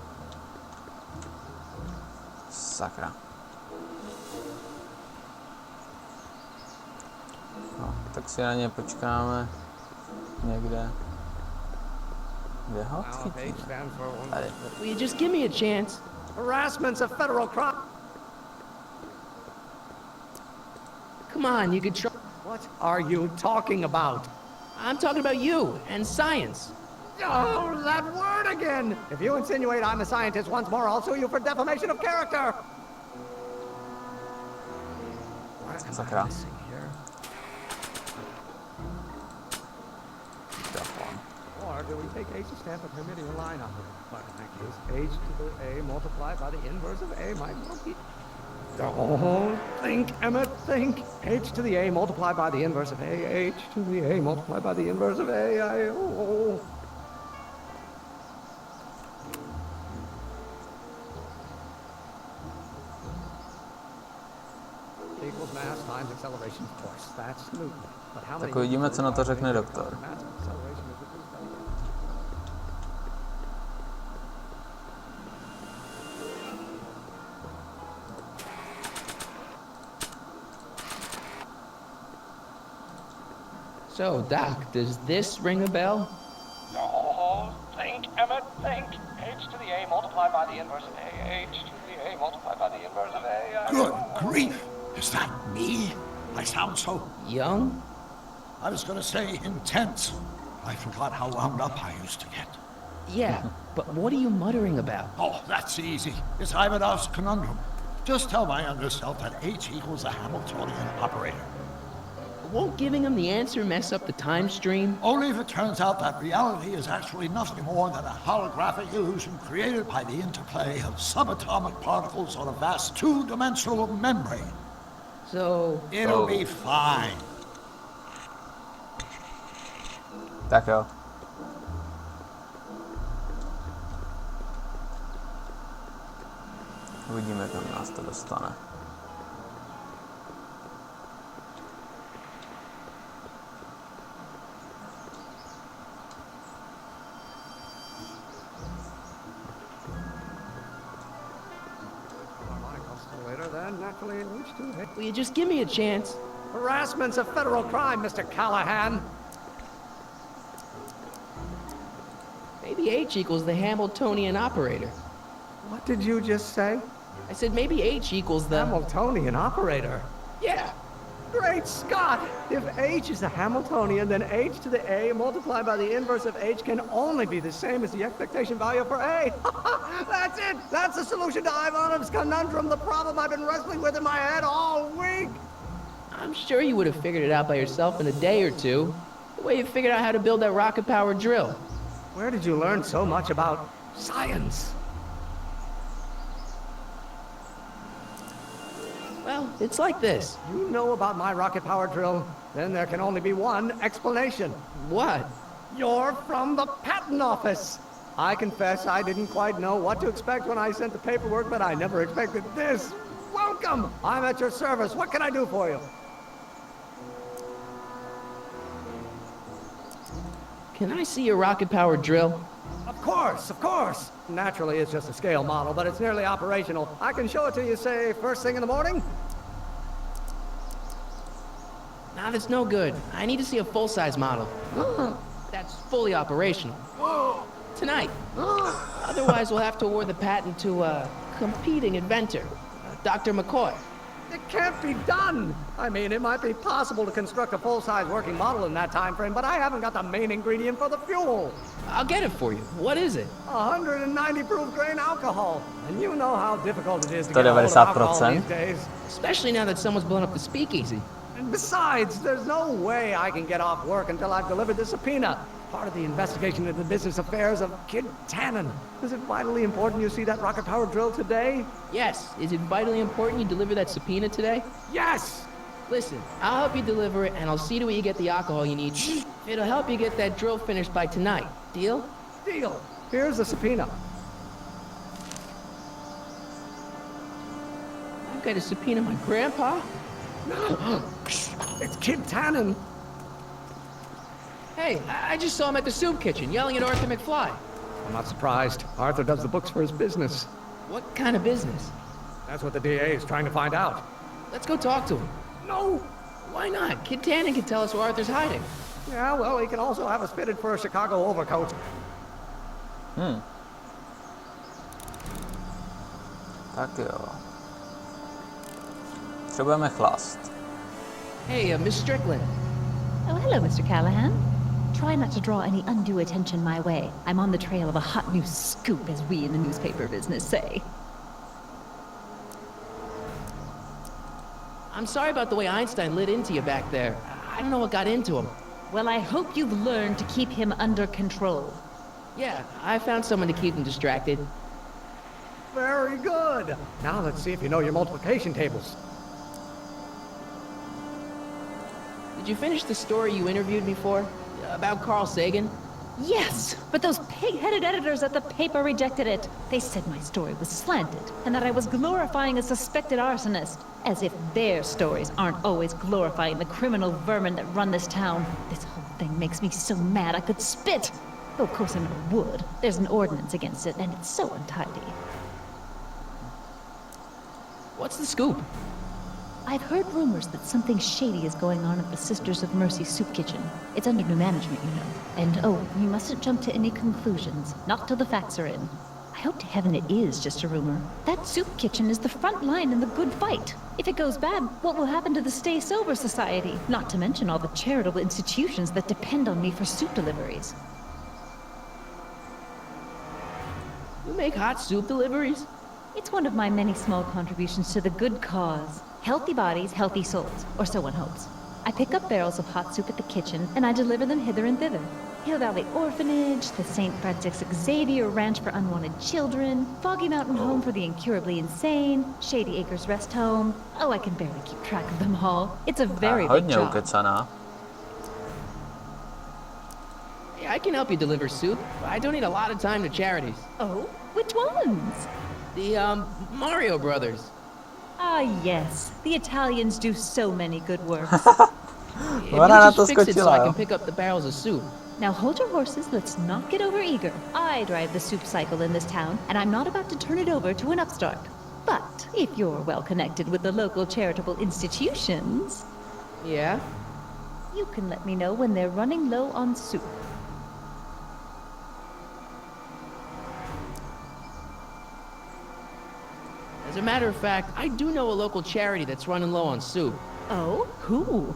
Sakra. No, tak si na ně počkáme někde. Kde ho chytíme? Tady. Will you just give me a chance? Harassment's a federal crime. Come on, you could try. What are you talking about? I'm talking about you and science. Oh, that word again! If you insinuate I'm a scientist once more, I'll sue you for defamation of character! Sakra. Or do we take H's stamp of Hermitian line on it? But in that case, H to the A multiplied by the inverse of A might well be... Don't think, Emmett, think. H to the A multiplied by the inverse of A. H to the A multiplied by the inverse of A. Equals mass times acceleration of course. That's Newton. But how many... Tak uvidíme, co na to řekne doktor. So, Doc, does this ring a bell? No, think, Emmett, think. H to the A multiplied by the the inverse of A, H to the A multiplied by the inverse of A. Good grief! Is that me? I sound so... Young? I was gonna say intense. I forgot how wound up I used to get. Yeah, but what are you muttering about? Oh, that's easy. It's Ivanov's conundrum. Just tell my younger self that H equals a Hamiltonian operator. Won't giving him the answer mess up the time stream? Only if it turns out that reality is actually nothing more than a holographic illusion created by the interplay of subatomic particles on a vast two-dimensional membrane. So... It'll be fine. Tak jo. Uvidíme, kam nás to dostane. Will you just give me a chance? Harassment's a federal crime, Mr. Callahan. Maybe H equals the Hamiltonian operator. What did you just say? I said maybe H equals the... Hamiltonian operator? Yeah. Great Scott! If H is the Hamiltonian, then H to the A multiplied by the inverse of H can only be the same as the expectation value for A. That's it! That's the solution to Ivanov's conundrum, the problem I've been wrestling with in my head all week! I'm sure you would have figured it out by yourself in a day or two. The way you figured out how to build that rocket-powered drill. Where did you learn so much about science? Well, it's like this. You know about my rocket-powered drill? Then there can only be one explanation. What? You're from the patent office. I confess I didn't quite know what to expect when I sent the paperwork, but I never expected this. Welcome! I'm at your service. What can I do for you? Can I see your rocket-powered drill? Of course, of course. Naturally, it's just a scale model, but it's nearly operational. I can show it to you, say, first thing in the morning? Nah, that's no good. I need to see a full-size model. That's fully operational. Tonight. Otherwise, we'll have to award the patent to a competing inventor, Dr. McCoy. It can't be done! I mean, it might be possible to construct a full-size working model in that time frame, but I haven't got the main ingredient for the fuel. I'll get it for you. What is it? 190 proof grain alcohol. And you know how difficult it is to get a hold of alcohol these days. Especially now that someone's blown up the speakeasy. And besides, there's no way I can get off work until I've delivered the subpoena. Part of the investigation into the business affairs of Kid Tannen. Is it vitally important you see that rocket-powered drill today? Yes. Is it vitally important you deliver that subpoena today? Yes! Listen, I'll help you deliver it, and I'll see to it you get the alcohol you need. It'll help you get that drill finished by tonight. Deal? Deal. Here's the subpoena. I've got to subpoena my grandpa? It's Kid Tannen. Hey, I just saw him at the soup kitchen, yelling at Arthur McFly. I'm not surprised. Arthur does the books for his business. What kind of business? That's what the DA is trying to find out. Let's go talk to him. No! Why not? Kid Tannen can tell us where Arthur's hiding. Yeah, well, he can also have us fitted for a Chicago overcoat. Tak jo. Potřebujeme chlast. Hey, Miss Strickland. Oh, hello, Mr. Callahan. Try not to draw any undue attention my way. I'm on the trail of a hot new scoop, as we in the newspaper business say. I'm sorry about the way Einstein lit into you back there. I don't know what got into him. Well, I hope you've learned to keep him under control. Yeah, I found someone to keep him distracted. Very good. Now let's see if you know your multiplication tables. Did you finish the story you interviewed me for? About Carl Sagan? Yes, but those pig-headed editors at the paper rejected it. They said my story was slanted, and that I was glorifying a suspected arsonist. As if their stories aren't always glorifying the criminal vermin that run this town. This whole thing makes me so mad I could spit. Though of course I never would. There's an ordinance against it, and it's so untidy. What's the scoop? I've heard rumors that something shady is going on at the Sisters of Mercy soup kitchen. It's under new management, you know. And oh, you mustn't jump to any conclusions. Not till the facts are in. I hope to heaven it is just a rumor. That soup kitchen is the front line in the good fight. If it goes bad, what will happen to the Stay Sober Society? Not to mention all the charitable institutions that depend on me for soup deliveries. You make hot soup deliveries? It's one of my many small contributions to the good cause. Healthy bodies, healthy souls, or so one hopes. I pick up barrels of hot soup at the kitchen, and I deliver them hither and thither. Hill Valley Orphanage, the St. Francis Xavier Ranch for Unwanted Children, Foggy Mountain Home for the Incurably Insane, Shady Acres Rest Home. Oh, I can barely keep track of them all. It's a very big Hodně job. ukecaná. Yeah, I can help you deliver soup. I donate a lot of time to charities. Oh, which ones? The, Mario Brothers. Ah, yes. The Italians do so many good works. If you just fix it so I can pick up the barrels of soup. Now hold your horses, let's not get overeager. I drive the soup cycle in this town, and I'm not about to turn it over to an upstart. But if you're well connected with the local charitable institutions... Yeah? You can let me know when they're running low on soup. As a matter of fact, I do know a local charity that's running low on soup. Oh? Who?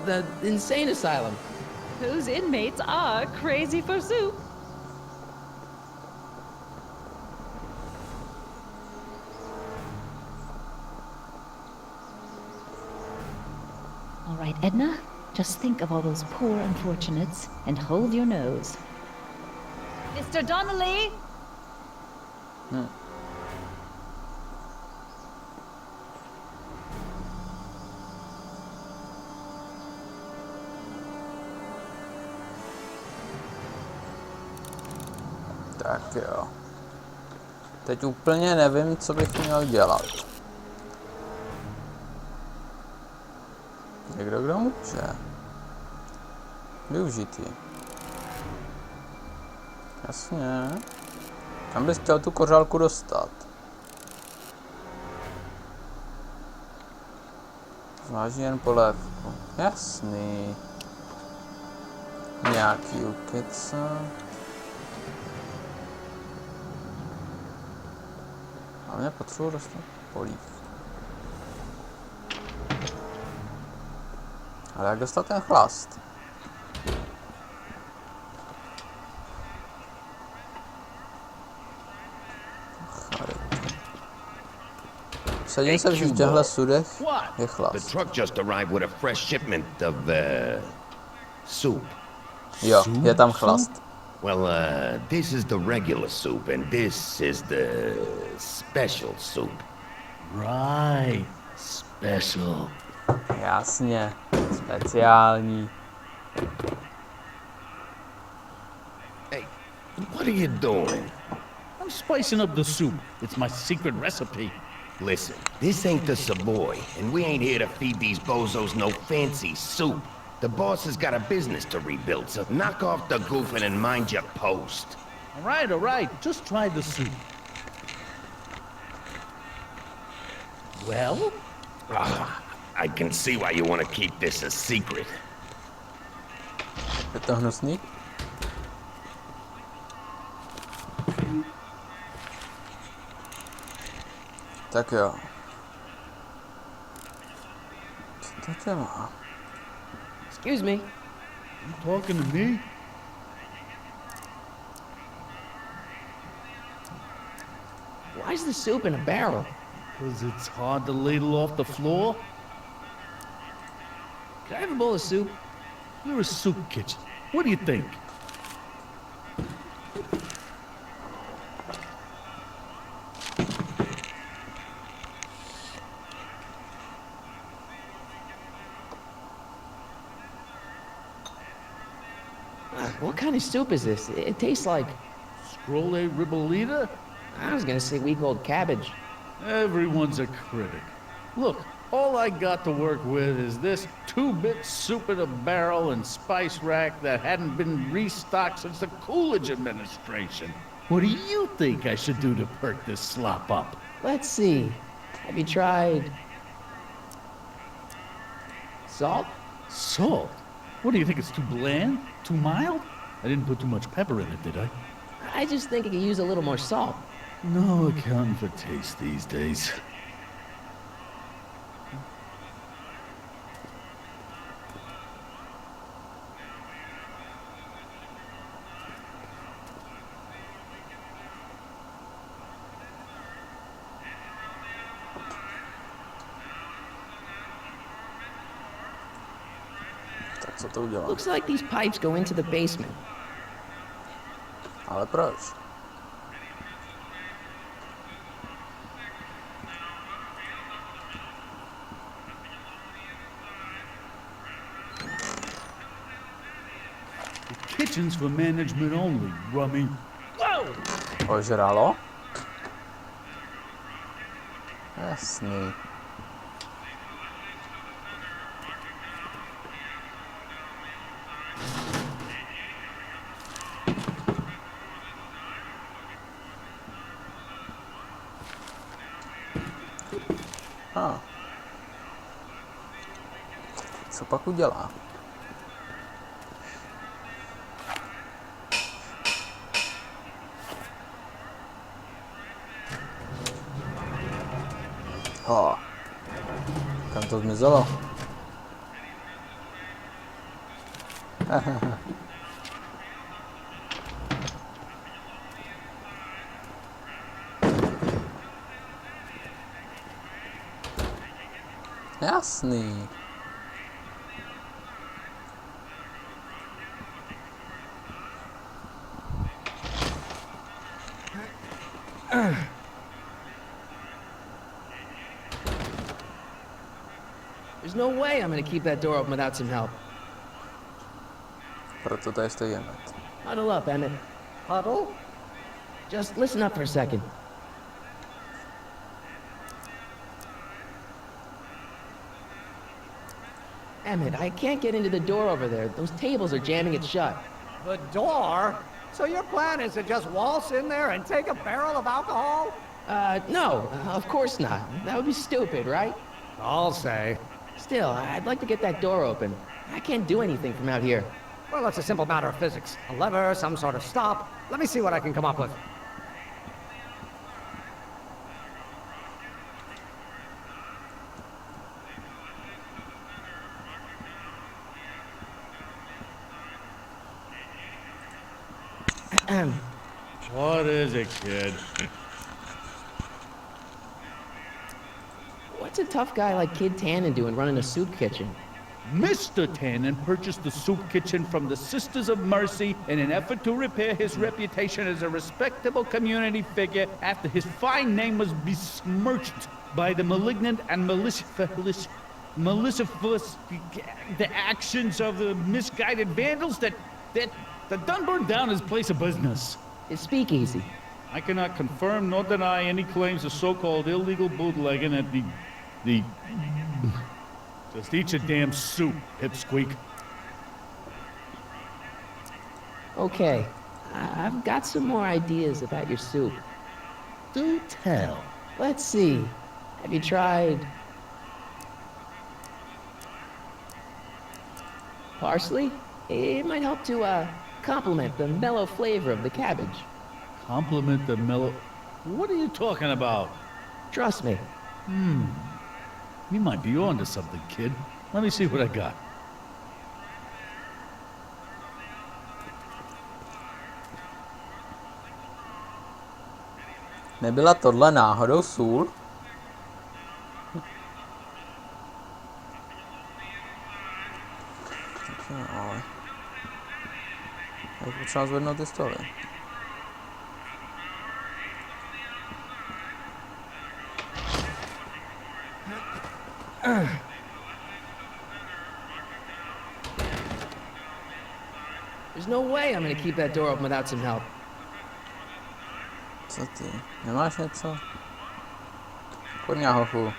The insane asylum. Those inmates are crazy for soup. All right, Edna, just think of all those poor unfortunates and hold your nose. Mr. Donnelly! Tak jo. Teď úplně nevím, co bych měl dělat. Někdo, kdo může. Využitý. Jasně. Kam bys chtěl tu kořálku dostat? Zváží jen polévku. Jasný. Nějaký ukeca. A mě potřebuji dostat polívku. Ale jak dostat ten chlast? Sadím se v těchto sudech je chlast. The truck just arrived with a fresh shipment of soup. Jo, je tam chlast. Well, this is the regular soup, and this is the special soup. Right, special. Jasně, speciální. Hey, what are you doing? I'm spicing up the soup. It's my secret recipe. Listen, this ain't the Savoy, and we ain't here to feed these bozos no fancy soup. The boss has got a business to rebuild, so knock off the goofing and mind your post. All right. Just try the soup. Well? I can see why you want to keep this a secret. Je to hnusný? Tak jo. Co to tě má? Excuse me. You talking to me? Why is the soup in a barrel? Because it's hard to ladle off the floor. Can I have a bowl of soup? You're a soup kitchen. What do you think? What kind of soup is this? It tastes like... Scrolle ribollita? I was gonna say week-old cabbage. Everyone's a critic. Look, all I got to work with is this 2-bit soup in a barrel and spice rack that hadn't been restocked since the Coolidge administration. What do you think I should do to perk this slop up? Let's see. Have you tried... salt? Salt? What do you think, it's too bland? Too mild? I didn't put too much pepper in it, did I? I just think it could use a little more salt. No accounting for taste these days. Tak co to udělá? Looks like these pipes go into the basement. Ale proč? Kitchen's for management only, rummy. Whoa! Ožralo? Jasný. Co pak udělá? Kam to zmizelo? Jasný. There's no way I'm gonna keep that door open without some help. Proto tady stojíme. Huddle up, Emmett. Huddle? Just listen up for a second. Emmett, I can't get into the door over there. Those tables are jamming it shut. The door? So your plan is to just waltz in there and take a barrel of alcohol? No, of course not. That would be stupid, right? I'll say. Still, I'd like to get that door open. I can't do anything from out here. Well, it's a simple matter of physics. A lever, some sort of stop. Let me see what I can come up with. What is it, kid? What's a tough guy like Kid Tannen doing running a soup kitchen? Mr. Tannen purchased the soup kitchen from the Sisters of Mercy in an effort to repair his reputation as a respectable community figure after his fine name was besmirched by the malignant and malicious the actions of the misguided vandals that done burned down his place of business. His speakeasy. I cannot confirm nor deny any claims of so-called illegal bootlegging at the... Just eat your damn soup, pipsqueak. Okay, I've got some more ideas about your soup. Do tell. Let's see. Have you tried... parsley? It might help to, complement the mellow flavor of the cabbage. Compliment the mellow... What are you talking about? Trust me. You might be onto something, kid. Let me see what I got. Nebyla tohle náhodou sůl? Ale... Jak potřeba zvednout ty stoly? There's no way I'm gonna keep that door open without some help. Co ty? Nemáš něco? Kurňa hochu.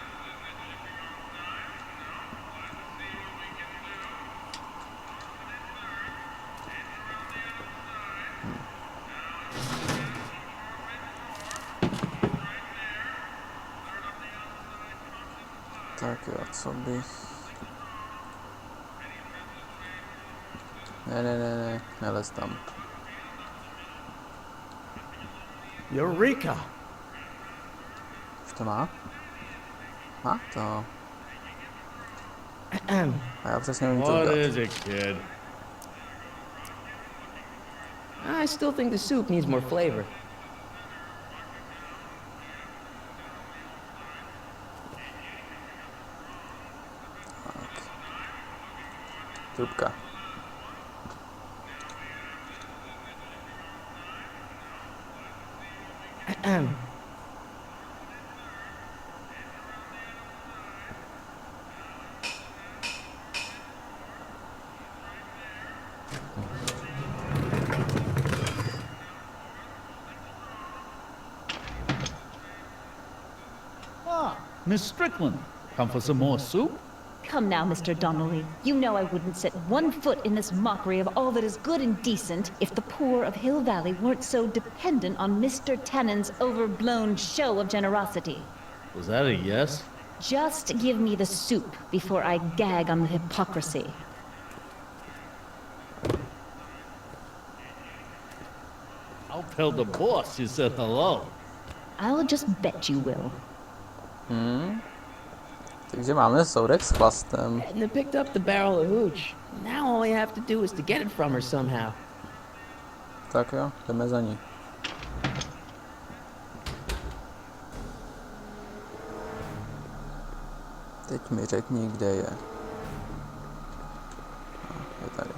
Tak jo, co bych... Ne, nelez tam. Eureka! Už to má? Má to. A já přesně nevím, co What udělat. is it, kid? I still think the soup needs more flavor. Trubka. Miss Strickland, come for some more soup? Come now, Mr. Donnelly. You know I wouldn't set one foot in this mockery of all that is good and decent if the poor of Hill Valley weren't so dependent on Mr. Tannen's overblown show of generosity. Was that a yes? Just give me the soup before I gag on the hypocrisy. I'll tell the boss you said hello. I'll just bet you will. Takže máme soudek s chlastem. And they picked up the barrel of hooch. Now all I have to do is to get it from her somehow. Tak jo, jdeme za ní. Teď mi řekni, kde je. Je tady.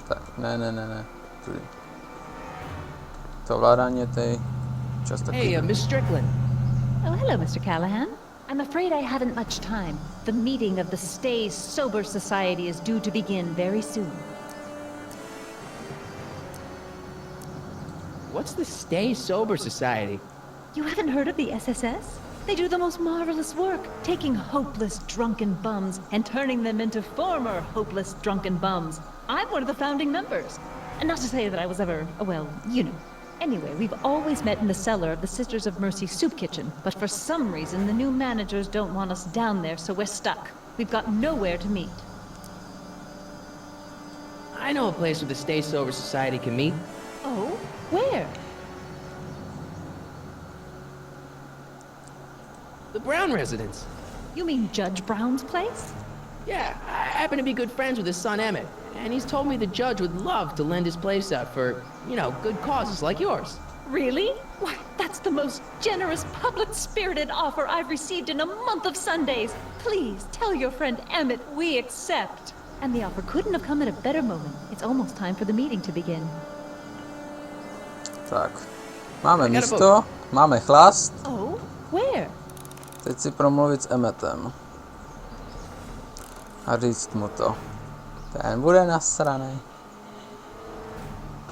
Tak, ne. Tudy. To ovládání je tady často. Hey, Miss Strickland. Oh, hello, Mr. Callahan. I'm afraid I haven't much time. The meeting of the Stay Sober Society is due to begin very soon. What's the Stay Sober Society? You haven't heard of the SSS? They do the most marvelous work, taking hopeless drunken bums and turning them into former hopeless drunken bums. I'm one of the founding members. And not to say that I was ever, well, you know. Anyway, we've always met in the cellar of the Sisters of Mercy soup kitchen, but for some reason the new managers don't want us down there, so we're stuck. We've got nowhere to meet. I know a place where the Stay Sober Society can meet. Oh? Where? The Brown residence. You mean Judge Brown's place? Yeah, I happen to be good friends with his son Emmett, and he's told me the judge would love to lend his place out for, you know, good causes like yours. Really? Why, that's the most generous, public-spirited offer I've received in a month of Sundays. Please, tell your friend Emmett we accept. And the offer couldn't have come at a better moment. It's almost time for the meeting to begin. Tak. Máme místo, máme chlast. Oh, where? Teď si promluvit s Emmetem. A říct mu to. Ten bude nasranej.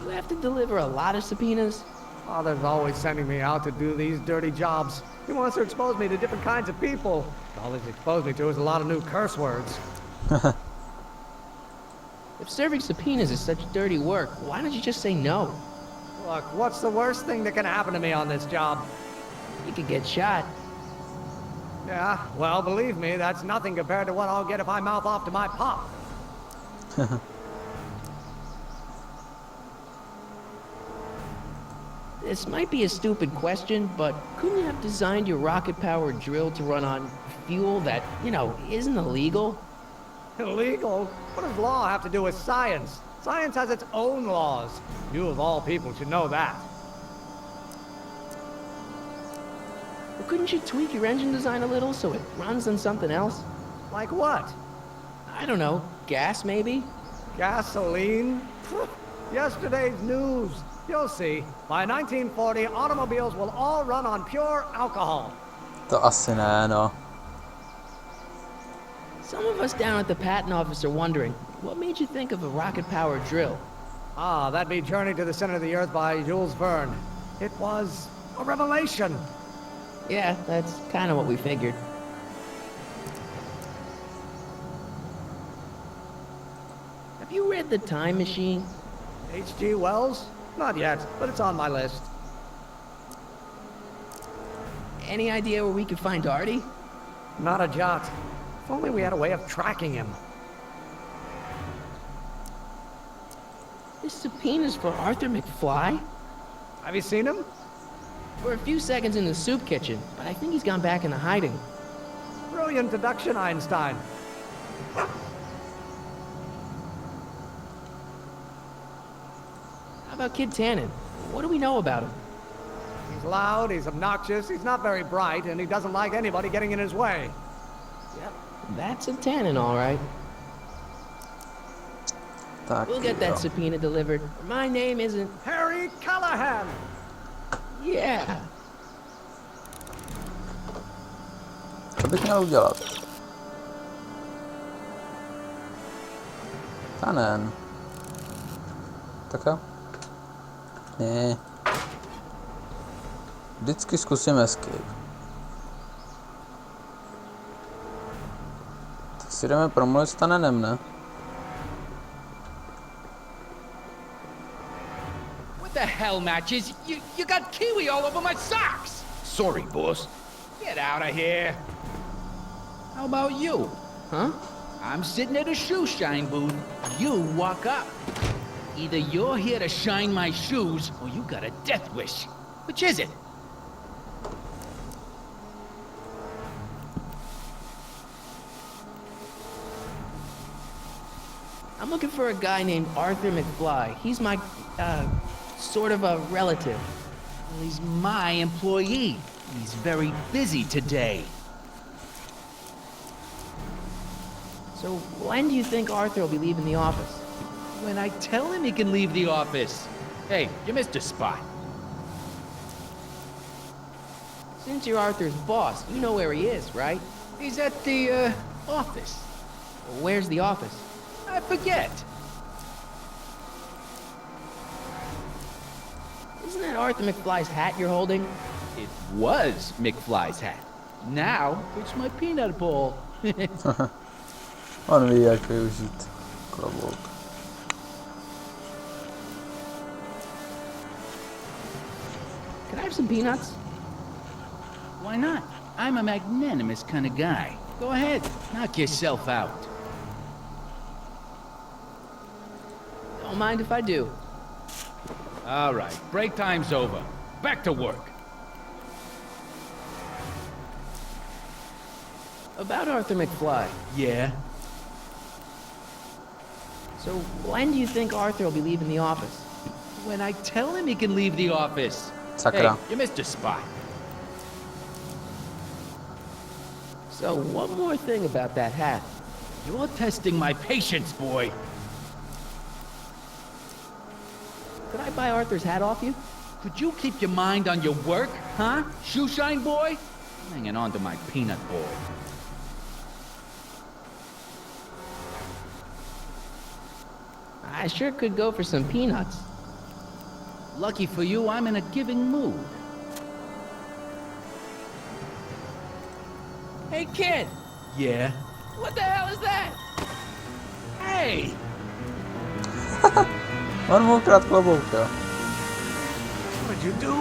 You have to deliver a lot of subpoenas? Father's always sending me out to do these dirty jobs. He wants to expose me to different kinds of people. All he's exposed me to is a lot of new curse words. If serving subpoenas is such dirty work, why don't you just say no? Look, what's the worst thing that can happen to me on this job? You could get shot. Yeah, well, believe me, that's nothing compared to what I'll get if I mouth off to my pop. This might be a stupid question, but couldn't you have designed your rocket-powered drill to run on fuel that, you know, isn't illegal? Illegal? What does law have to do with science? Science has its own laws. You of all people should know that. Or couldn't you tweak your engine design a little so it runs on something else? Like what? I don't know, gas maybe? Gasoline? Yesterday's news. You'll see. By 1940, automobiles will all run on pure alcohol. To asi ne, no. Some of us down at the patent office are wondering, what made you think of a rocket-powered drill? Ah, that'd be Journey to the Center of the Earth by Jules Verne. It was a revelation. Yeah, that's kind of what we figured. Have you read The Time Machine? H.G. Wells? Not yet, but it's on my list. Any idea where we could find Artie? Not a jot. If only we had a way of tracking him. This subpoena's for Arthur McFly? Have you seen him? For a few seconds in the soup kitchen, but I think he's gone back into hiding. Brilliant deduction, Einstein. How about Kid Tannen? What do we know about him? He's loud, he's obnoxious, he's not very bright, and he doesn't like anybody getting in his way. Yep, that's a Tannen, all right. We'll get that subpoena delivered. My name isn't... Harry Callahan! Yeah. Co bych měl udělat? Tannen. Tak jo. Ne. Vždycky zkusím escape. Tak si jdeme promluvit s Tannenem, ne? What the hell, Matches? You got kiwi all over my socks! Sorry, boss. Get out of here. How about you? Huh? I'm sitting at a shoe shine booth. You walk up. Either you're here to shine my shoes, or you got a death wish. Which is it? I'm looking for a guy named Arthur McFly. He's my, sort of a relative. Well, he's my employee. He's very busy today. So when do you think Arthur will be leaving the office? When I tell him he can leave the office. Hey, you missed a spot. Since you're Arthur's boss, you know where he is, right? He's at the, office. Where's the office? I forget. Isn't that Arthur McFly's hat you're holding? It was McFly's hat. Now, it's my peanut bowl. On ví, jak využít klobouk. Can I have some peanuts? Why not? I'm a magnanimous kind of guy. Go ahead, knock yourself out. Don't mind if I do. All right, break time's over. Back to work. About Arthur McFly. Yeah? So when do you think Arthur will be leaving the office? When I tell him he can leave the office. Sakra. Hey, you missed a spot. So one more thing about that hat. You're testing my patience, boy. Could I buy Arthur's hat off you? Could you keep your mind on your work, huh? Shoeshine boy? I'm hanging on to my peanut bowl. I sure could go for some peanuts. Lucky for you, I'm in a giving mood. Hey, kid! Yeah? What the hell is that? Hey! On mu ukradl klobouk, jo. What'd you do?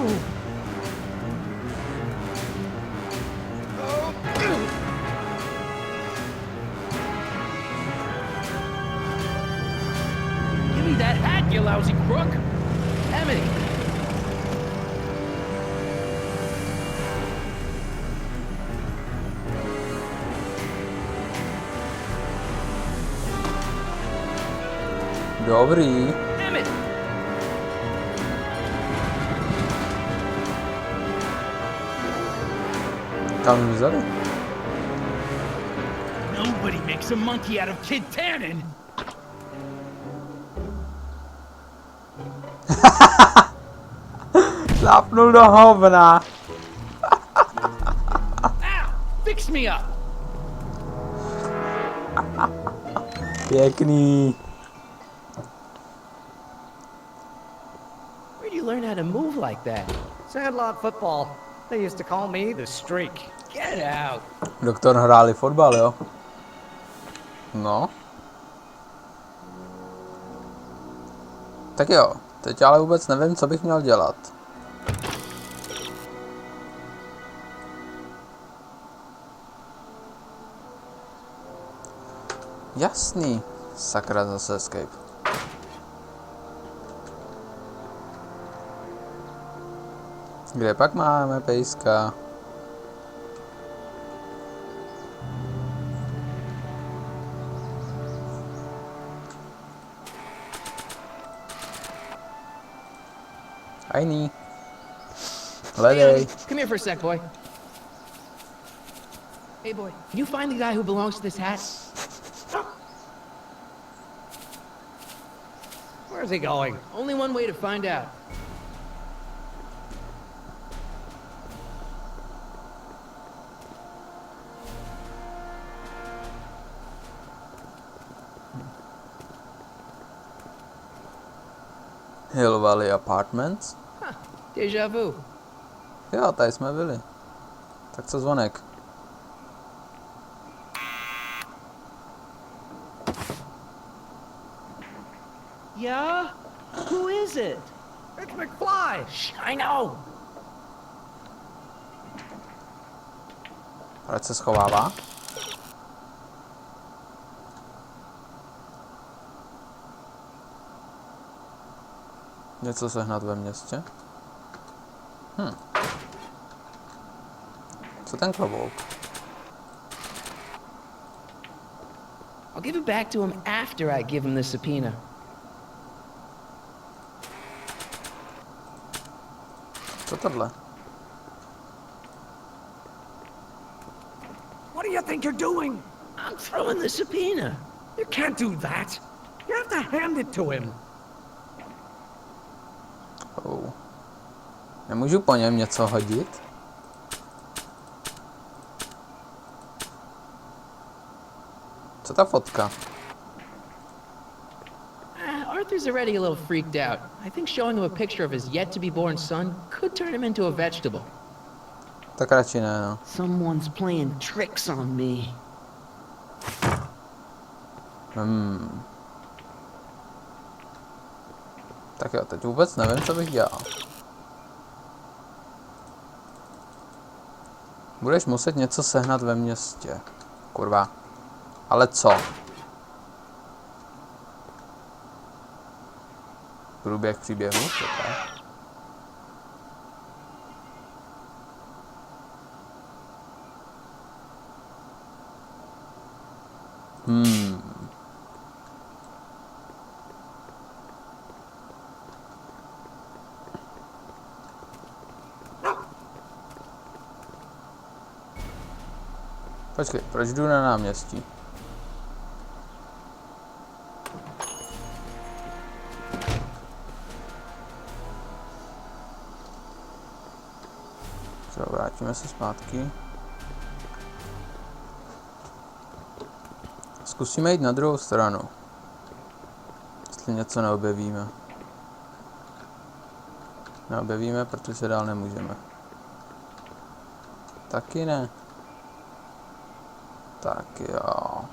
Give me that hat, you lousy crook! Emily! Dobrý. Emmett! Kam vzali? Nobody makes a monkey out of Kid Tannen! Šlápnul do hovna. Ow! Fix me up! Pěkný. Where'd you learn how to move like that? Sandlot football. They used to call me the Streak. Get out! Doktor hráli fotbal, jo? No. Tak jo, teď ale vůbec nevím, co bych měl dělat. Jasný. Sakra, zase escape. Kde pak máme pejska? Tiny. Hledej. Come here for a sec, boy. Hey, boy, can you find the guy who belongs to this hat? Where's he going? Only one way to find out. Hill Valley Apartments? Huh, déjà vu. Jo, tady jsme byli. Tak co zvonek? Yeah? Who is it? It's McFly! I know! Proč se schovává? Něco sehnat ve městě? Co ten klobouk? I'll give it back to him after I give him the subpoena. Co tohle? What do you think you're doing? I'm throwing the subpoena. You can't do that. You have to hand it to him. Oh. Nemůžu po něm něco hodit? Co ta fotka? Arthur's already a little freaked out. I think showing him a picture of his yet-to-be-born son could turn him into a vegetable. Tak radši ne, no. Someone's playing tricks on me. Tak jo, teď vůbec nevím, co bych dělal. Budeš muset něco sehnat ve městě. Kurva. Ale co? Průběh příběhu? Super. Počkej, proč jdu na náměstí? Co, vrátíme se zpátky. Zkusíme jít na druhou stranu. Jestli něco neobjevíme. Neobjevíme, protože dál nemůžeme. Taky ne. Tak jo.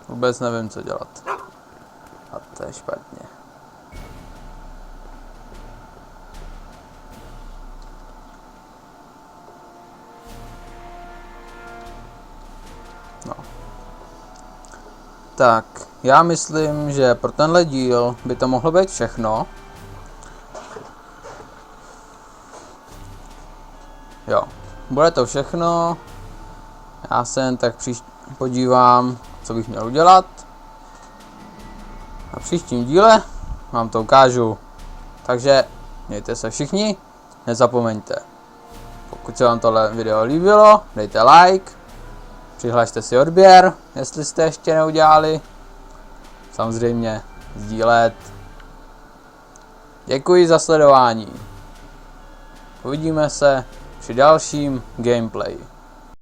Vůbec nevím, co dělat. A to je špatně. No. Tak, já myslím, že pro tenhle díl by to mohlo být všechno. Jo, bude to všechno. Já se jen tak podívám, co bych měl udělat. Na příštím díle vám to ukážu. Takže mějte se všichni, nezapomeňte. Pokud se vám tohle video líbilo, dejte like. Přihlašte si odběr, jestli jste ještě neudělali. Samozřejmě sdílet. Děkuji za sledování. Uvidíme se při dalším gameplay.